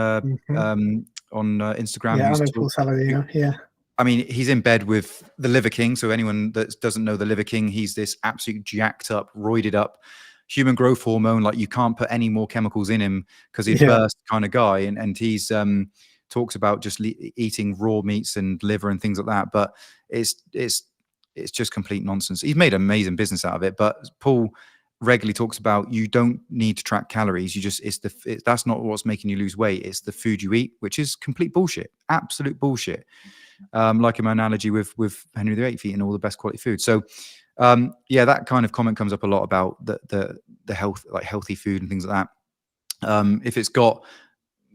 B: Instagram.
A: Yeah, I know Paul Saladino. Yeah.
B: I mean, he's in bed with the Liver King. So anyone that doesn't know the Liver King, he's this absolute jacked up, roided up human growth hormone. Like you can't put any more chemicals in him because he'd burst kind of guy. And he's talks about just eating raw meats and liver and things like that. But it's just complete nonsense. He's made an amazing business out of it. But Paul regularly talks about you don't need to track calories. You just, that's not what's making you lose weight. It's the food you eat, which is complete bullshit, absolute bullshit. Like in my analogy with Henry VIII eating all the best quality food. So yeah, that kind of comment comes up a lot about the health, like healthy food and things like that. If it's got,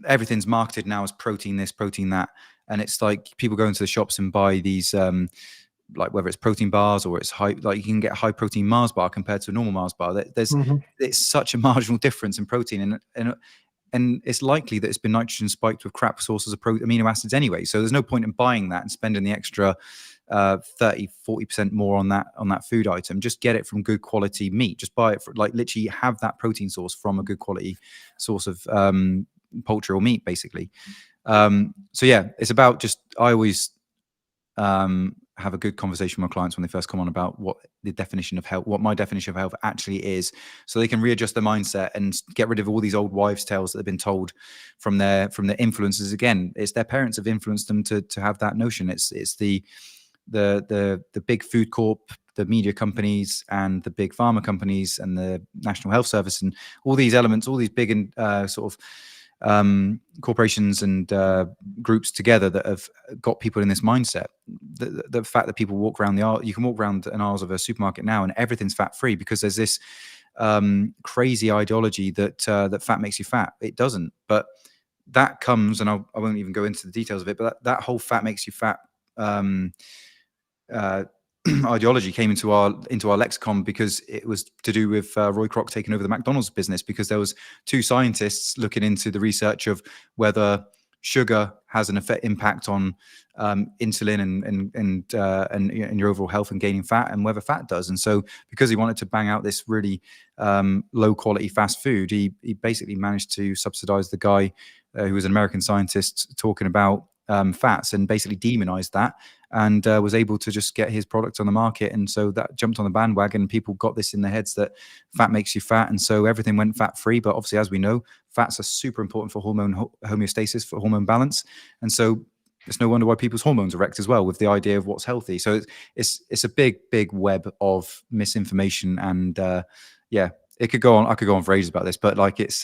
B: everything's marketed now as protein this, protein that, and it's like people go into the shops and buy these like whether it's protein bars or it's high, like you can get a high protein Mars bar compared to a normal Mars bar. It's such a marginal difference in protein, and it's likely that it's been nitrogen spiked with crap sources of amino acids anyway. So there's no point in buying that and spending the extra 30-40% more on that food item. Just get it from good quality meat. Just buy it for, like, literally have that protein source from a good quality source of poultry or meat, basically. So yeah, it's about just, I always have a good conversation with my clients when they first come on about what the definition of health, what my definition of health actually is, so they can readjust their mindset and get rid of all these old wives' tales that they've been told from their influences. Again, it's their parents have influenced them to have that notion. It's the big food corp, the media companies, and the big pharma companies, and the National Health Service, and all these elements, all these big and sort of corporations and groups together that have got people in this mindset. The fact that people walk around you can walk around an aisles of a supermarket now and everything's fat free, because there's this crazy ideology that fat makes you fat. It doesn't. But that comes, and I won't even go into the details of it, but that whole fat makes you fat ideology came into our lexicon because it was to do with Roy Kroc taking over the McDonald's business, because there was two scientists looking into the research of whether sugar has an impact on insulin and your overall health and gaining fat, and whether fat does. And so because he wanted to bang out this really low quality fast food, he basically managed to subsidize the guy who was an American scientist talking about fats, and basically demonized that, and was able to just get his product on the market. And so that jumped on the bandwagon. People got this in their heads that fat makes you fat, and so everything went fat free. But obviously, as we know, fats are super important for hormone homeostasis, for hormone balance, and so it's no wonder why people's hormones are wrecked as well, with the idea of what's healthy. So it's a big web of misinformation, and yeah, it could go on. I could go on for ages about this, but like it's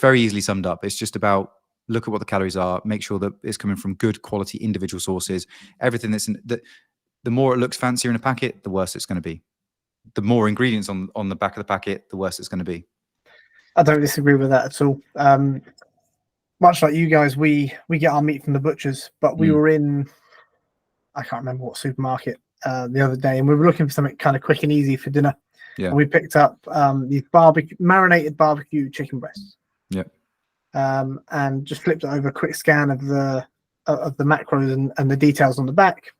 B: very easily summed up. It's just about, look at what the calories are, make sure that it's coming from good quality individual sources. Everything that's the more it looks fancier in a packet, the worse it's going to be. The more ingredients on the back of the packet, the worse it's going to be.
A: I don't disagree with that at all. Much like you guys, we get our meat from the butchers, but we were in, I can't remember what supermarket the other day, and we were looking for something kind of quick and easy for dinner.
B: Yeah.
A: And we picked up these marinated barbecue chicken breasts.
B: Yeah.
A: And just flipped it over, a quick scan of the macros and the details on the back.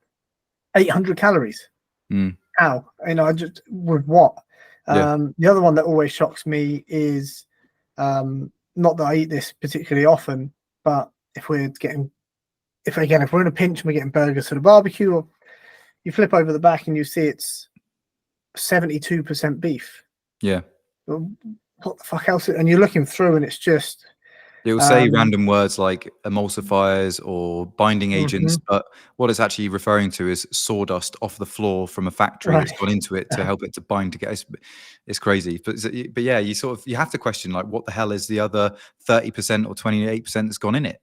A: 800 calories. How? You know, just with what? The other one that always shocks me is, not that I eat this particularly often, but if we're in a pinch and we're getting burgers for the barbecue, or you flip over the back and you see it's 72% beef.
B: Yeah.
A: What the fuck else? And you're looking through, and it's just,
B: it will say random words like emulsifiers or binding agents, but what it's actually referring to is sawdust off the floor from a factory that's gone into it to help it to bind together. It's crazy. But yeah, you have to question, like, what the hell is the other 30% or 28% that's gone in it?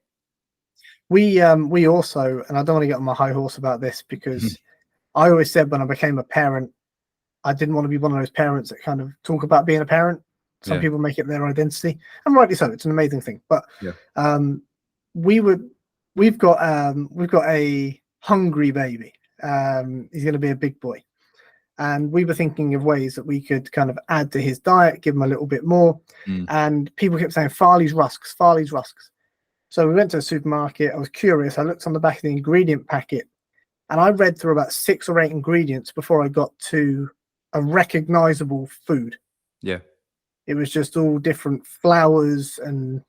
A: We also, and I don't want to get on my high horse about this, because I always said when I became a parent, I didn't want to be one of those parents that kind of talk about being a parent. Some people make it their identity, and rightly so. It's an amazing thing. But we've got a hungry baby. He's going to be a big boy, and we were thinking of ways that we could kind of add to his diet, give him a little bit more. And people kept saying Farley's rusks. So we went to a supermarket. I was curious. I looked on the back of the ingredient packet, and I read through about 6 or 8 ingredients before I got to a recognizable food. Yeah. It was just all different flours and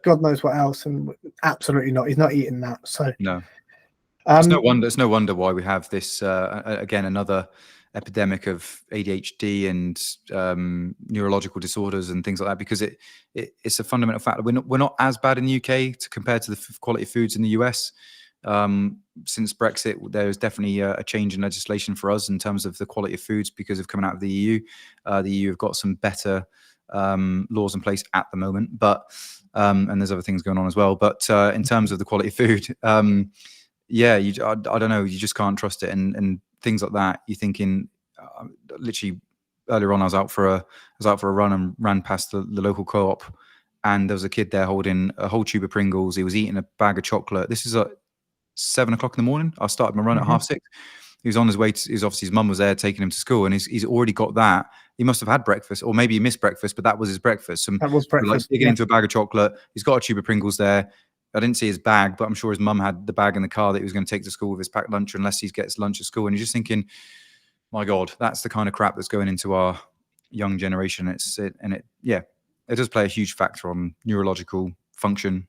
A: God knows what else, and absolutely not. He's not eating that. So
B: no, it's no wonder. It's no wonder why we have this again, another epidemic of ADHD and neurological disorders and things like that, because it's a fundamental fact that we're not as bad in the UK compared to the quality foods in the US. Since Brexit, there's definitely a change in legislation for us in terms of the quality of foods because of coming out of the EU. The EU have got some better laws in place at the moment, but and there's other things going on as well. But in terms of the quality of food, yeah, I don't know, you just can't trust it, and things like that. You're thinking, literally earlier on, I was out for a run and ran past the local co-op, and there was a kid there holding a whole tube of Pringles. He was eating a bag of chocolate. This is at 7 o'clock in the morning. I started my run at 6:30. He was on his way to, obviously his mum was there taking him to school, and he's already got that. He must have had breakfast, or maybe he missed breakfast, but that was his breakfast.
A: That was breakfast.
B: Like digging into a bag of chocolate. He's got a tube of Pringles there. I didn't see his bag, but I'm sure his mum had the bag in the car that he was going to take to school with his packed lunch, unless he gets lunch at school. And you're just thinking, my God, that's the kind of crap that's going into our young generation. It does play a huge factor on neurological function,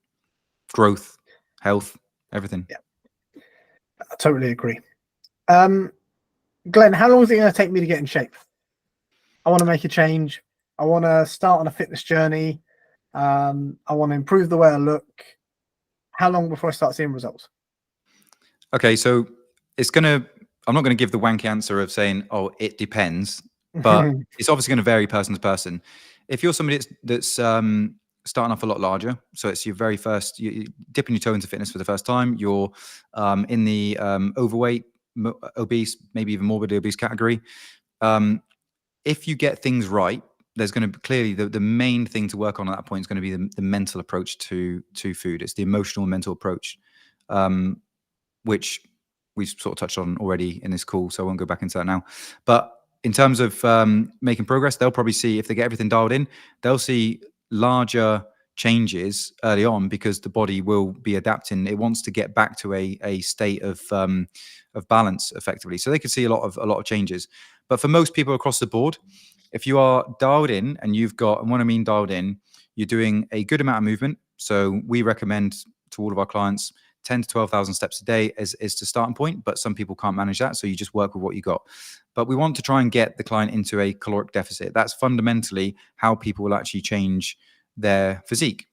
B: growth, health, everything.
A: Yeah, I totally agree. Glenn, how long is it going to take me to get in shape? I want to make a change. I want to start on a fitness journey. I want to improve the way I look. How long before I start seeing results?
B: Okay, so I'm not going to give the wanky answer of saying, oh, it depends, but it's obviously going to vary person to person. If you're somebody that's starting off a lot larger, so it's your very first, you're dipping your toe into fitness for the first time, you're in the overweight, obese, maybe even morbidly obese category. If you get things right, there's going to clearly the main thing to work on at that point is going to be the mental approach to food. It's the emotional mental approach, which we've sort of touched on already in this call, so I won't go back into that now. But in terms of making progress, they'll probably see, if they get everything dialed in, they'll see larger changes early on because the body will be adapting. It wants to get back to a state of balance effectively. So they could see a lot of changes. But for most people across the board, if you are dialed in and and what I mean dialed in, you're doing a good amount of movement. So we recommend to all of our clients 10 to 12,000 steps a day is the starting point, but some people can't manage that. So you just work with what you got. But we want to try and get the client into a caloric deficit. That's fundamentally how people will actually change their physique.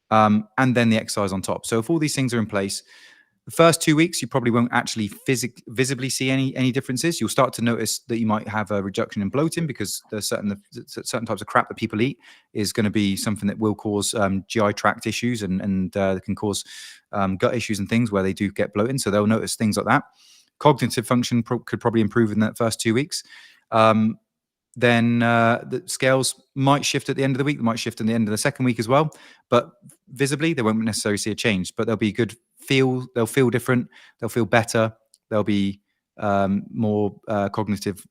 B: And then the exercise on top. So if all these things are in place, the first 2 weeks, you probably won't actually visibly see any differences. You'll start to notice that you might have a reduction in bloating because there's certain types of crap that people eat is going to be something that will cause GI tract issues and can cause gut issues and things where they do get bloating. So they'll notice things like that. Cognitive function could probably improve in that first 2 weeks. Then the scales might shift at the end of the week. They might shift at the end of the second week as well. But visibly, they won't necessarily see a change. But they'll be good. They'll feel different. They'll feel better. They'll be more cognitively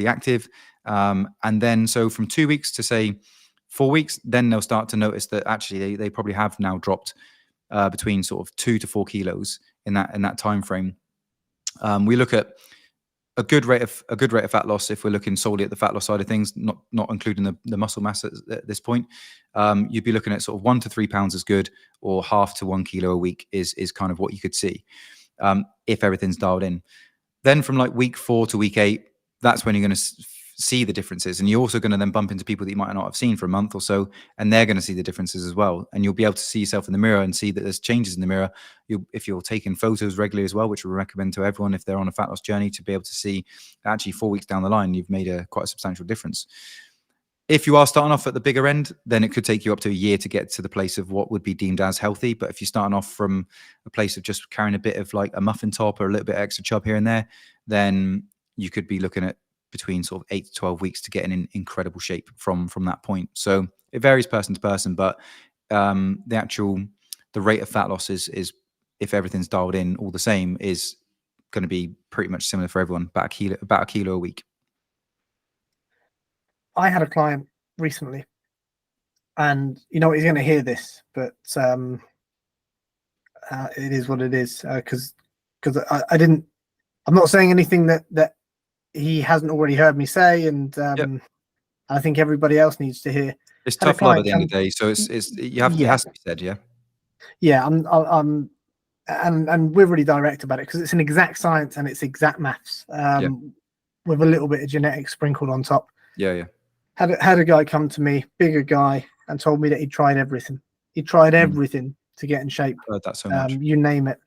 B: active. And then, so from 2 weeks to say 4 weeks, then they'll start to notice that actually they probably have now dropped between sort of 2 to 4 kilos in that time frame. We look at a good rate of fat loss if we're looking solely at the fat loss side of things, not including the muscle mass at this point. You'd be looking at sort of 1 to 3 pounds is good, or half to 1 kilo a week is kind of what you could see if everything's dialed in. Then from like week 4 to week 8, that's when you're going to see the differences, and you're also going to then bump into people that you might not have seen for a month or so, and they're going to see the differences as well. And you'll be able to see yourself in the mirror and see that there's changes in the mirror. If you're taking photos regularly as well, which we recommend to everyone if they're on a fat loss journey, to be able to see actually 4 weeks down the line you've made quite a substantial difference. If you are starting off at the bigger end, then it could take you up to a year to get to the place of what would be deemed as healthy. But if you're starting off from a place of just carrying a bit of like a muffin top or a little bit extra chub here and there, then you could be looking at between sort of 8 to 12 weeks to get in incredible shape from that point. So it varies person to person, but the rate of fat loss is, if everything's dialed in all the same, is going to be pretty much similar for everyone, about a kilo a week.
A: I had a client recently, and he's going to hear this, but it is what it is, because I'm not saying anything that he hasn't already heard me say, and I think everybody else needs to hear.
B: It's tough love at the end of the day, so it has to be said.
A: Yeah, and we're really direct about it because it's an exact science and it's exact maths, with a little bit of genetics sprinkled on top. Had a guy come to me, bigger guy, and told me that he tried everything. He tried everything get in shape.
B: I've heard that so much.
A: You name it.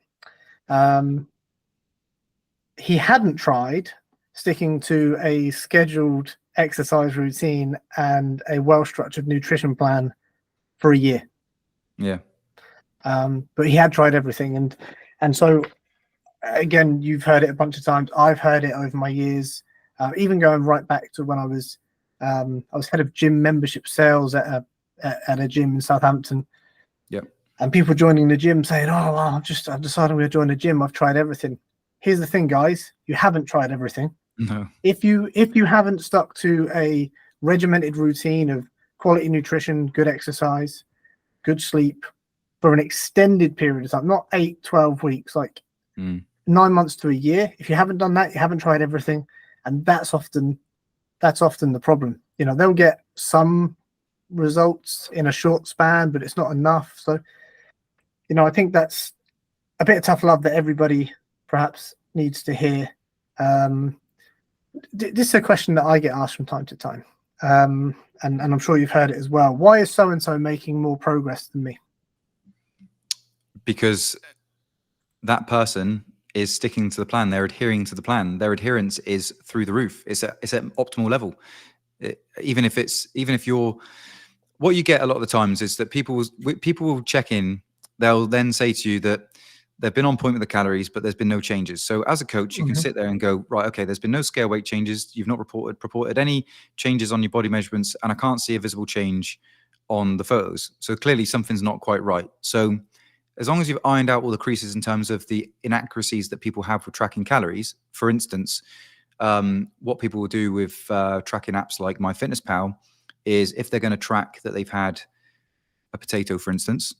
A: He hadn't tried sticking to a scheduled exercise routine and a well-structured nutrition plan for a year.
B: Yeah.
A: But he had tried everything, and so again, you've heard it a bunch of times. I've heard it over my years, even going right back to when I was head of gym membership sales at a gym in Southampton.
B: Yep.
A: And people joining the gym saying, "Oh, well, I've decided I'm going to join the gym. I've tried everything." Here's the thing, guys: you haven't tried everything.
B: No.
A: If you haven't stuck to a regimented routine of quality nutrition, good exercise, good sleep for an extended period of time, not 8, 12 weeks, like 9 months to a year. If you haven't done that, you haven't tried everything, and that's often the problem. You know, they'll get some results in a short span, but it's not enough. So, you know, I think that's a bit of tough love that everybody perhaps needs to hear. This is a question that I get asked from time to time, and I'm sure you've heard it as well. Why is so and so making more progress than me?
B: Because that person is sticking to the plan. They're adhering to the plan. Their adherence is through the roof. It's at optimal level. Even if you're, what you get a lot of the times is that people will check in. They'll then say to you that they've been on point with the calories, but there's been no changes. So as a coach, you can sit there and go, right, okay, there's been no scale weight changes. You've not reported any changes on your body measurements, and I can't see a visible change on the photos. So clearly something's not quite right. So as long as you've ironed out all the creases in terms of the inaccuracies that people have with tracking calories, for instance, what people will do with tracking apps like MyFitnessPal is if they're going to track that they've had a potato, for instance,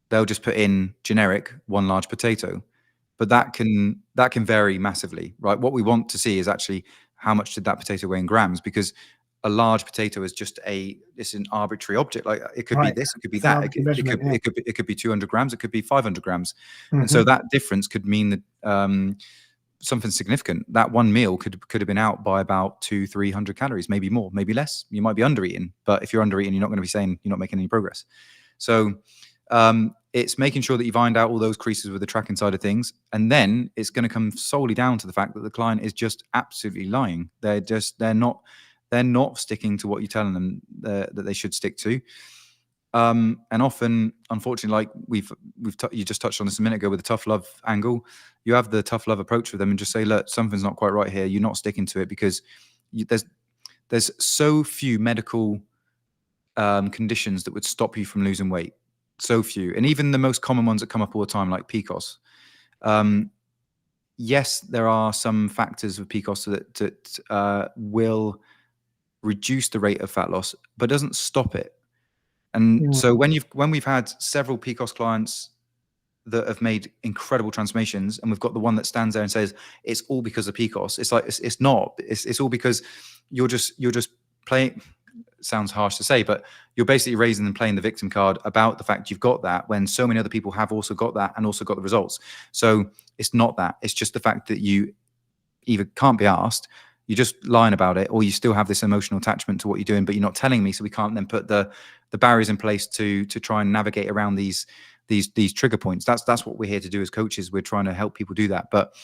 B: they'll just put in generic 1 large potato, but that can vary massively, right? What we want to see is actually how much did that potato weigh in grams, because a large potato is just it's an arbitrary object. Like it could be this, it could be that, it could be 200 grams, it could be 500 grams. And so that difference could mean that something significant. That one meal could have been out by about 200-300 calories, maybe more, maybe less. You might be under eating, but if you're under eating, you're not going to be saying you're not making any progress. So it's making sure that you've ironed out all those creases with the tracking side of things. And then it's going to come solely down to the fact that the client is just absolutely lying. They're not sticking to what you're telling them that they should stick to. And often, unfortunately, like you just touched on this a minute ago with the tough love angle, you have the tough love approach with them and just say, look, something's not quite right here. You're not sticking to it because there's so few medical conditions that would stop you from losing weight. So few. And even the most common ones that come up all the time, like PCOS. Yes, there are some factors with PCOS that will reduce the rate of fat loss, but doesn't stop it. And so when we've had several PCOS clients that have made incredible transformations, and we've got the one that stands there and says it's all because of PCOS, it's like it's not. It's all because you're just playing. Sounds harsh to say, but you're basically raising and playing the victim card about the fact you've got that when so many other people have also got that and also got the results. So it's not that. It's just the fact that you either can't be asked, you're just lying about it, or you still have this emotional attachment to what you're doing, but you're not telling me, so we can't then put the barriers in place to try and navigate around these trigger points. That's what we're here to do as coaches. We're trying to help people do that. But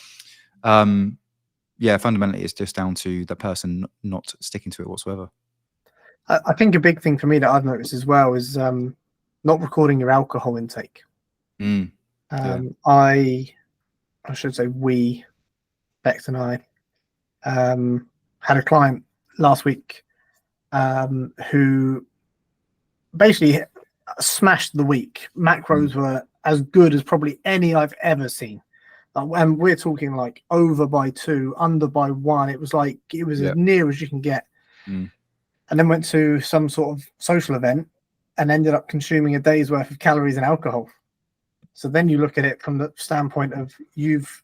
B: yeah, fundamentally, it's just down to the person not sticking to it whatsoever.
A: I think a big thing for me that I've noticed as well is not recording your alcohol intake.
B: Yeah.
A: I should say we, Bex and I, had a client last week who basically smashed the week. Macros were as good as probably any I've ever seen. And we're talking like over by 2, under by 1. It was as near as you can get. And then went to some sort of social event and ended up consuming a day's worth of calories and alcohol. So then you look at it from the standpoint of you've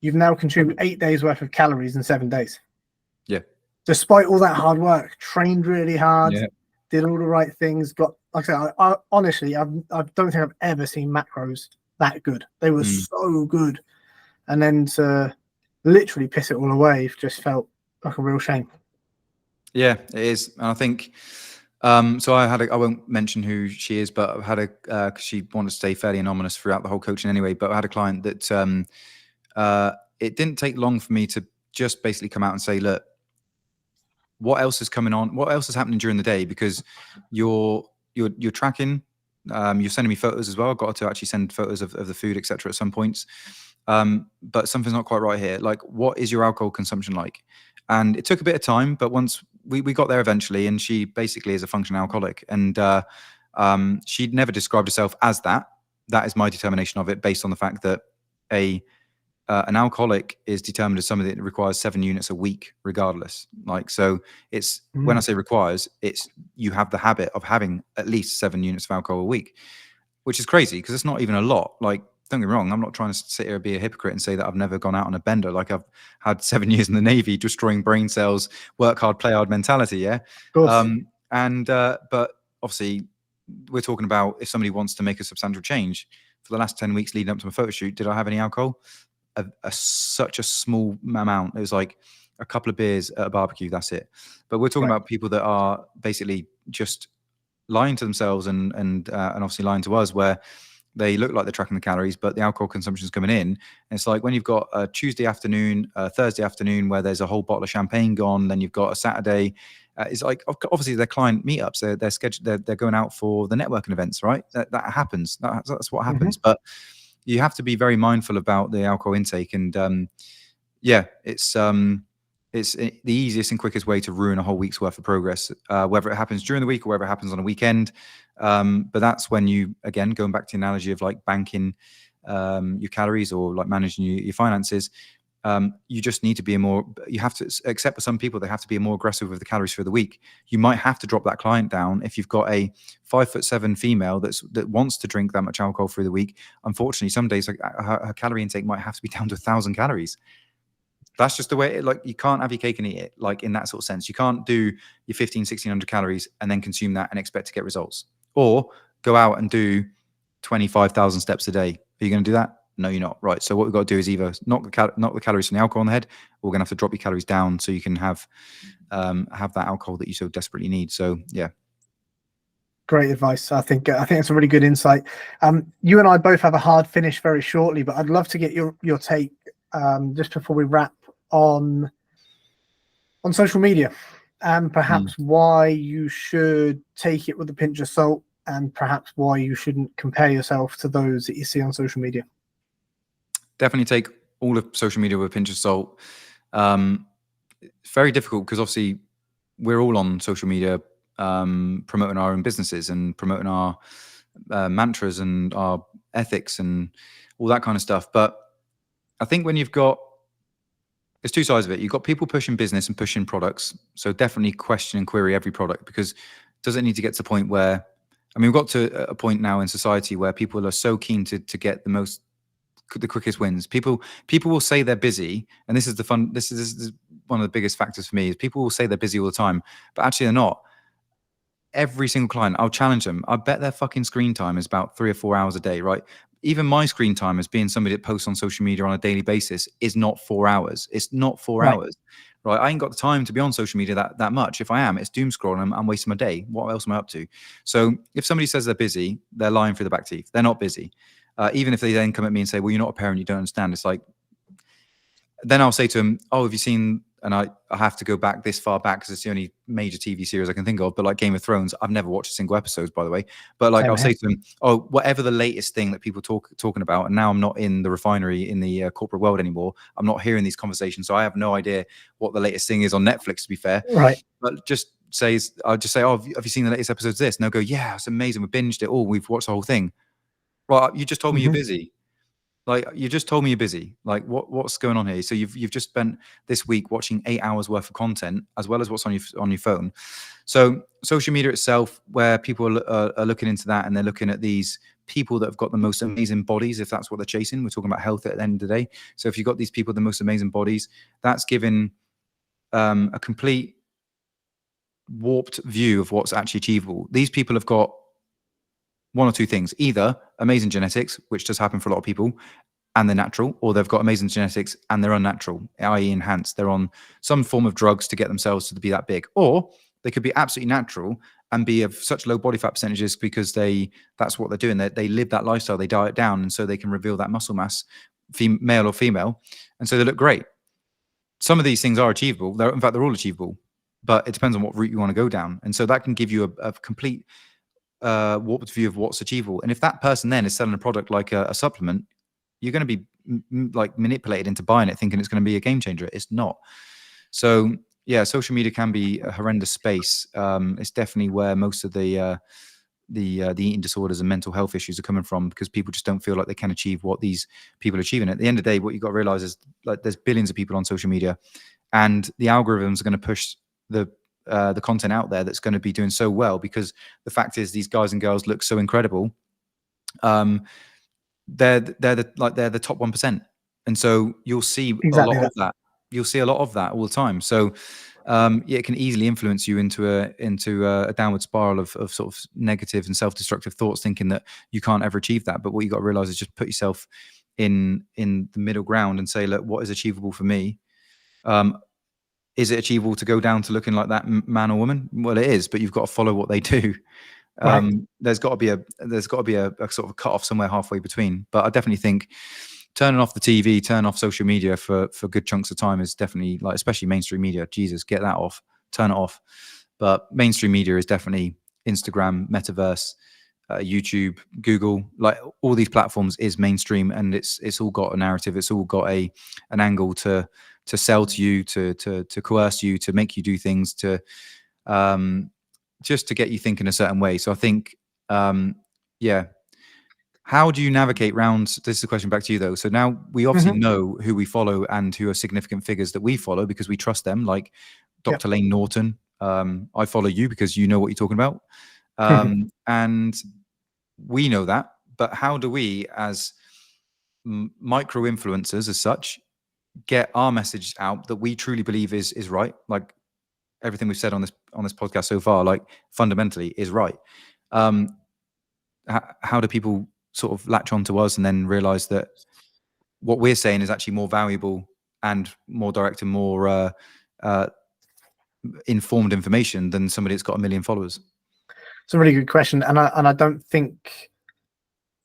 A: now consumed 8 days worth of calories in 7 days.
B: Yeah.
A: Despite all that hard work, trained really hard, did all the right things. Got, like I said, I honestly, I don't think I've ever seen macros that good. They were so good. And then to literally piss it all away just felt like a real shame.
B: Yeah, it is. And I think So I won't mention who she is, but I've had cause she wanted to stay fairly anonymous throughout the whole coaching anyway, but I had a client that, it didn't take long for me to just basically come out and say, look, what else is coming on? What else is happening during the day? Because you're tracking, you're sending me photos as well. I got to actually send photos of the food, etc. at some points. But something's not quite right here. Like, what is your alcohol consumption like? And it took a bit of time, but once we got there eventually, and she basically is a functional alcoholic, and she'd never described herself as that. That is my determination of it, based on the fact that an alcoholic is determined as somebody that requires 7 units a week, regardless. Like, so it's when I say requires, it's you have the habit of having at least 7 units of alcohol a week, which is crazy because it's not even a lot. Like, don't get me wrong, I'm not trying to sit here and be a hypocrite and say that I've never gone out on a bender. Like, I've had 7 years in the Navy, destroying brain cells, work hard, play hard mentality. Yeah.
A: Of course.
B: But obviously, we're talking about if somebody wants to make a substantial change. For the last 10 weeks leading up to my photo shoot, did I have any alcohol? Such a small amount. It was like a couple of beers at a barbecue. That's it. But we're talking about people that are basically just lying to themselves and obviously lying to us, where they look like they're tracking the calories, but the alcohol consumption is coming in. And it's like when you've got a Tuesday afternoon, Thursday afternoon, where there's a whole bottle of champagne gone. Then you've got a Saturday. It's like, obviously they're client meetups. They're scheduled. They're going out for the networking events, right? That happens. That's what happens. But you have to be very mindful about the alcohol intake. And yeah, it's the easiest and quickest way to ruin a whole week's worth of progress, whether it happens during the week or whether it happens on a weekend. But that's when you, again, going back to the analogy of like banking your calories or like managing your finances, you just need to be you have to, except for some people, they have to be more aggressive with the calories for the week. You might have to drop that client down if you've got a 5'7" female that wants to drink that much alcohol through the week. Unfortunately, some days her calorie intake might have to be down to 1,000 calories. That's just the way like, you can't have your cake and eat it, like in that sort of sense. You can't do your 1,600 calories and then consume that and expect to get results, or go out and do 25,000 steps a day. Are you going to do that? No, you're not. Right. So what we've got to do is either knock the calories from the alcohol on the head, or we're going to have to drop your calories down so you can have that alcohol that you so desperately need. So yeah.
A: Great advice. I think it's a really good insight. You and I both have a hard finish very shortly, but I'd love to get your take just before we wrap on social media, and perhaps why you should take it with a pinch of salt, and perhaps why you shouldn't compare yourself to those that you see on social media.
B: Definitely take all of social media with a pinch of salt. It's very difficult because obviously we're all on social media promoting our own businesses and promoting our mantras and our ethics and all that kind of stuff. But I think when there's two sides of it. You've got people pushing business and pushing products. So definitely question and query every product, because does it need to get to a point where, I mean, we've got to a point now in society where people are so keen to get the quickest wins. People will say they're busy, and this is one of the biggest factors for me, is people will say they're busy all the time, but actually they're not. Every single client, I'll challenge them. I bet their fucking screen time is about 3 or 4 hours a day, right? Even my screen time, as being somebody that posts on social media on a daily basis, is not 4 hours. It's not 4 hours, right? I ain't got the time to be on social media that much. If I am, it's doom scrolling. I'm wasting my day. What else am I up to? So if somebody says they're busy, they're lying through the back teeth. They're not busy. Even if they then come at me and say, well, you're not a parent, you don't understand. It's like, then I'll say to them, oh, have you seen, and I have to go back this far back because it's the only major TV series I can think of, but like Game of Thrones, I've never watched a single episode, by the way. But like, I'll say to them, oh, whatever the latest thing that people talking about, and now I'm not in the refinery in the corporate world anymore. I'm not hearing these conversations, so I have no idea what the latest thing is on Netflix, to be fair.
A: Right.
B: But I'll just say, oh, have you seen the latest episodes of this? And they'll go, yeah, it's amazing. We binged it all. We've watched the whole thing. Well, you just told me you're busy. Like, you just told me you're busy. Like, what's going on here? So you've just spent this week watching 8 hours worth of content, as well as what's on your phone. So social media itself, where people are looking into that, and they're looking at these people that have got the most amazing bodies, if that's what they're chasing. We're talking about health at the end of the day. So if you've got these people with the most amazing bodies, that's given a complete warped view of what's actually achievable. These people have got one or two things: either amazing genetics, which does happen for a lot of people, and they're natural, or they've got amazing genetics and they're unnatural, i.e. enhanced. They're on some form of drugs to get themselves to be that big. Or They could be absolutely natural and be of such low body fat percentages because that's what they're doing. They live that lifestyle, they diet down, and so they can reveal that muscle mass, male or female, and so they look great. Some of these things are achievable. In fact, they're all achievable, but it depends on what route you want to go down. And so that can give you a complete warped view of what's achievable. And if that person then is selling a product like a supplement, you're going to be like manipulated into buying it, thinking it's going to be a game changer. It's not. So yeah, social media can be a horrendous space. It's definitely where most of the eating disorders and mental health issues are coming from, because people just don't feel like they can achieve what these people are achieving. At the end of the day, what you've got to realize is, like, there's billions of people on social media, and the algorithms are going to push the content out there that's going to be doing so well, because the fact is these guys and girls look so incredible. They're the top 1%, and so you'll see
A: Exactly
B: a lot of that. You'll see a lot of that all the time. So yeah, it can easily influence you into a downward spiral of sort of negative and self-destructive thoughts, thinking that you can't ever achieve that. But what you got to realize is just put yourself in the middle ground and say, look, what is achievable for me? Is it achievable to go down to looking like that man or woman? Well, it is, but you've got to follow what they do.
A: Right.
B: There's got to be a sort of cut off somewhere halfway between. But I definitely think turning off the TV, turn off social media for good chunks of time is definitely, like, especially mainstream media. Jesus, get that off, turn it off. But mainstream media is definitely Instagram, Metaverse, YouTube, Google, like all these platforms is mainstream, and it's all got a narrative. It's all got an angle to sell to you, to coerce you, to make you do things, to just to get you thinking a certain way. So I think, yeah. How do you navigate round? This is a question back to you, though. So now we obviously know who we follow and who are significant figures that we follow because we trust them, like Dr. Lane Norton. I follow you because you know what you're talking about. And we know that. But how do we, as micro influencers as such, get our message out that we truly believe is right? Like everything we've said on this podcast so far, like fundamentally is right. How do people sort of latch on to us and then realize that what we're saying is actually more valuable and more direct and more informed information than somebody that's got 1 million followers?
A: It's a really good question, and I don't think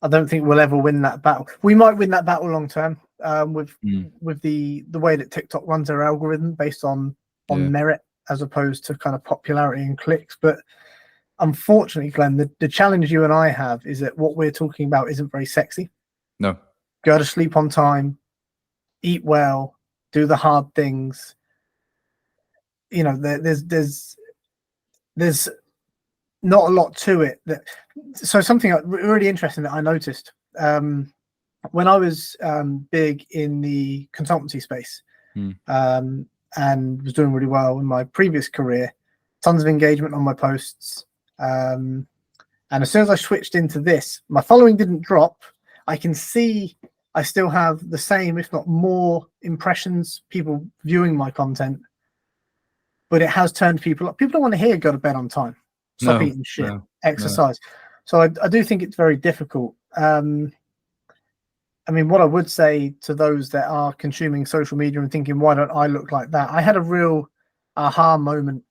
A: we'll ever win that battle. We might win that battle long term with the way that TikTok runs their algorithm based on merit as opposed to kind of popularity and clicks. But unfortunately, Glenn, the challenge you and I have is that what we're talking about isn't very sexy.
B: No.
A: Go to sleep on time, eat well, do the hard things. You know, there's not a lot to it. So something really interesting that I noticed when I was big in the consultancy space and was doing really well in my previous career, tons of engagement on my posts. And as soon as I switched into this, my following didn't drop. I can see I still have the same, if not more, impressions, people viewing my content, but it has turned people up. People don't want to hear go to bed on time, stop eating shit, exercise. So I do think it's very difficult. I mean, what I would say to those that are consuming social media and thinking, why don't I look like that? I had a real aha moment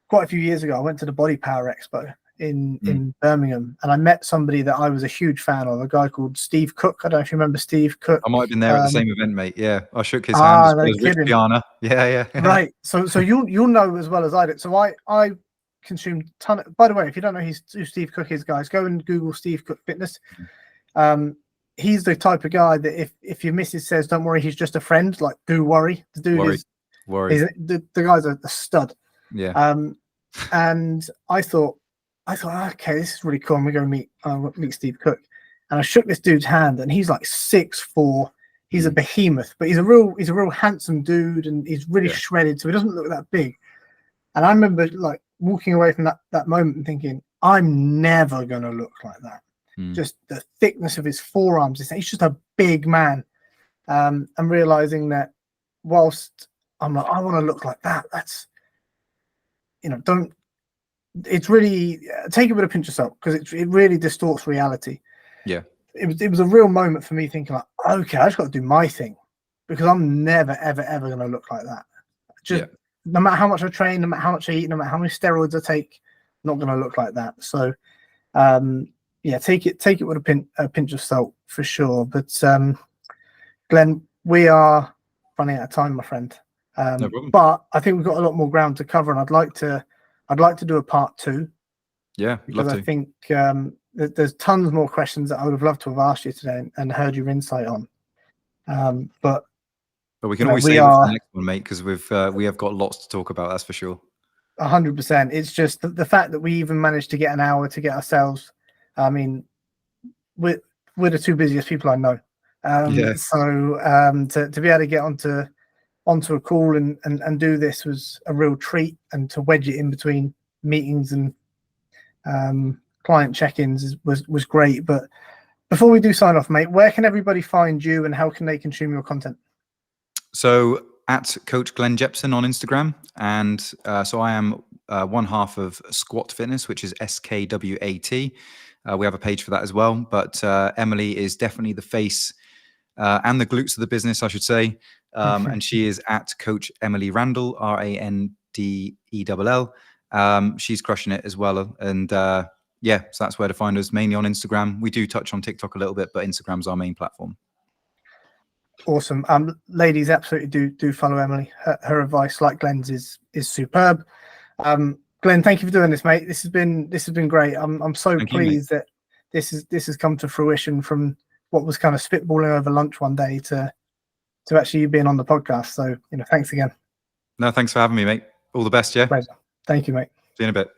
A: quite a few years ago. I went to the Body Power Expo in Birmingham, and I met somebody that I was a huge fan of, a guy called Steve Cook. I don't know if you remember Steve Cook.
B: I might have been there at the same event, mate. Yeah, I shook his hand as well as Rich Piana. Yeah.
A: Right. So you'll know as well as I did. So I consumed a ton of, by the way, if you don't know who Steve Cook is, guys, go and Google Steve Cook Fitness. He's the type of guy that if your missus says, don't worry, he's just a friend, like, do worry. The dude the guy's a stud.
B: Yeah.
A: And I thought, okay, this is really cool. I'm gonna go meet Steve Cook. And I shook this dude's hand, and he's like 6'4". He's a behemoth, but he's a real handsome dude, and he's really shredded, so he doesn't look that big. And I remember like walking away from that moment and thinking, I'm never gonna look like that. Just the thickness of his forearms, he's just a big man. And realizing that whilst I'm like, I want to look like that, that's, it's really, take it with a pinch of salt, because it really distorts reality.
B: Yeah.
A: It was a real moment for me thinking like, okay, I just got to do my thing, because I'm never, ever, ever going to look like that. no matter how much I train, no matter how much I eat, no matter how many steroids I take, I'm not going to look like that. So yeah, take it with a pinch of salt for sure. But Glenn, we are running out of time, my friend.
B: No problem.
A: But I think we've got a lot more ground to cover, and I'd like to do a part 2.
B: Yeah,
A: because
B: love to.
A: I think there's tons more questions that I would have loved to have asked you today and heard your insight on. But
B: we can
A: you know,
B: always save it for the next one, mate, because we have got lots to talk about. That's for sure.
A: 100%. It's just the fact that we even managed to get an hour to get ourselves. I mean, we're the 2 busiest people I know. So to be able to get onto a call and do this was a real treat, and to wedge it in between meetings and client check-ins was great. But before we do sign off, mate, where can everybody find you and how can they consume your content?
B: So at Coach Glen Jepson on Instagram, and so I am one half of SKWAT Fitness, which is SKWAT. We have a page for that as well. But Emily is definitely the face and the glutes of the business, I should say. And she is at Coach Emily Randall, RANDELL. She's crushing it as well. And yeah, so that's where to find us, mainly on Instagram. We do touch on TikTok a little bit, but Instagram's our main platform.
A: Awesome. Ladies, absolutely do follow Emily. Her advice, like Glen's, is superb. Glen, thank you for doing this, mate. This has been great. I'm so pleased that this has come to fruition from what was kind of spitballing over lunch one day to actually you being on the podcast. So, thanks again.
B: No, thanks for having me, mate. All the best, yeah?
A: Pleasure. Thank you, mate.
B: See you in a bit.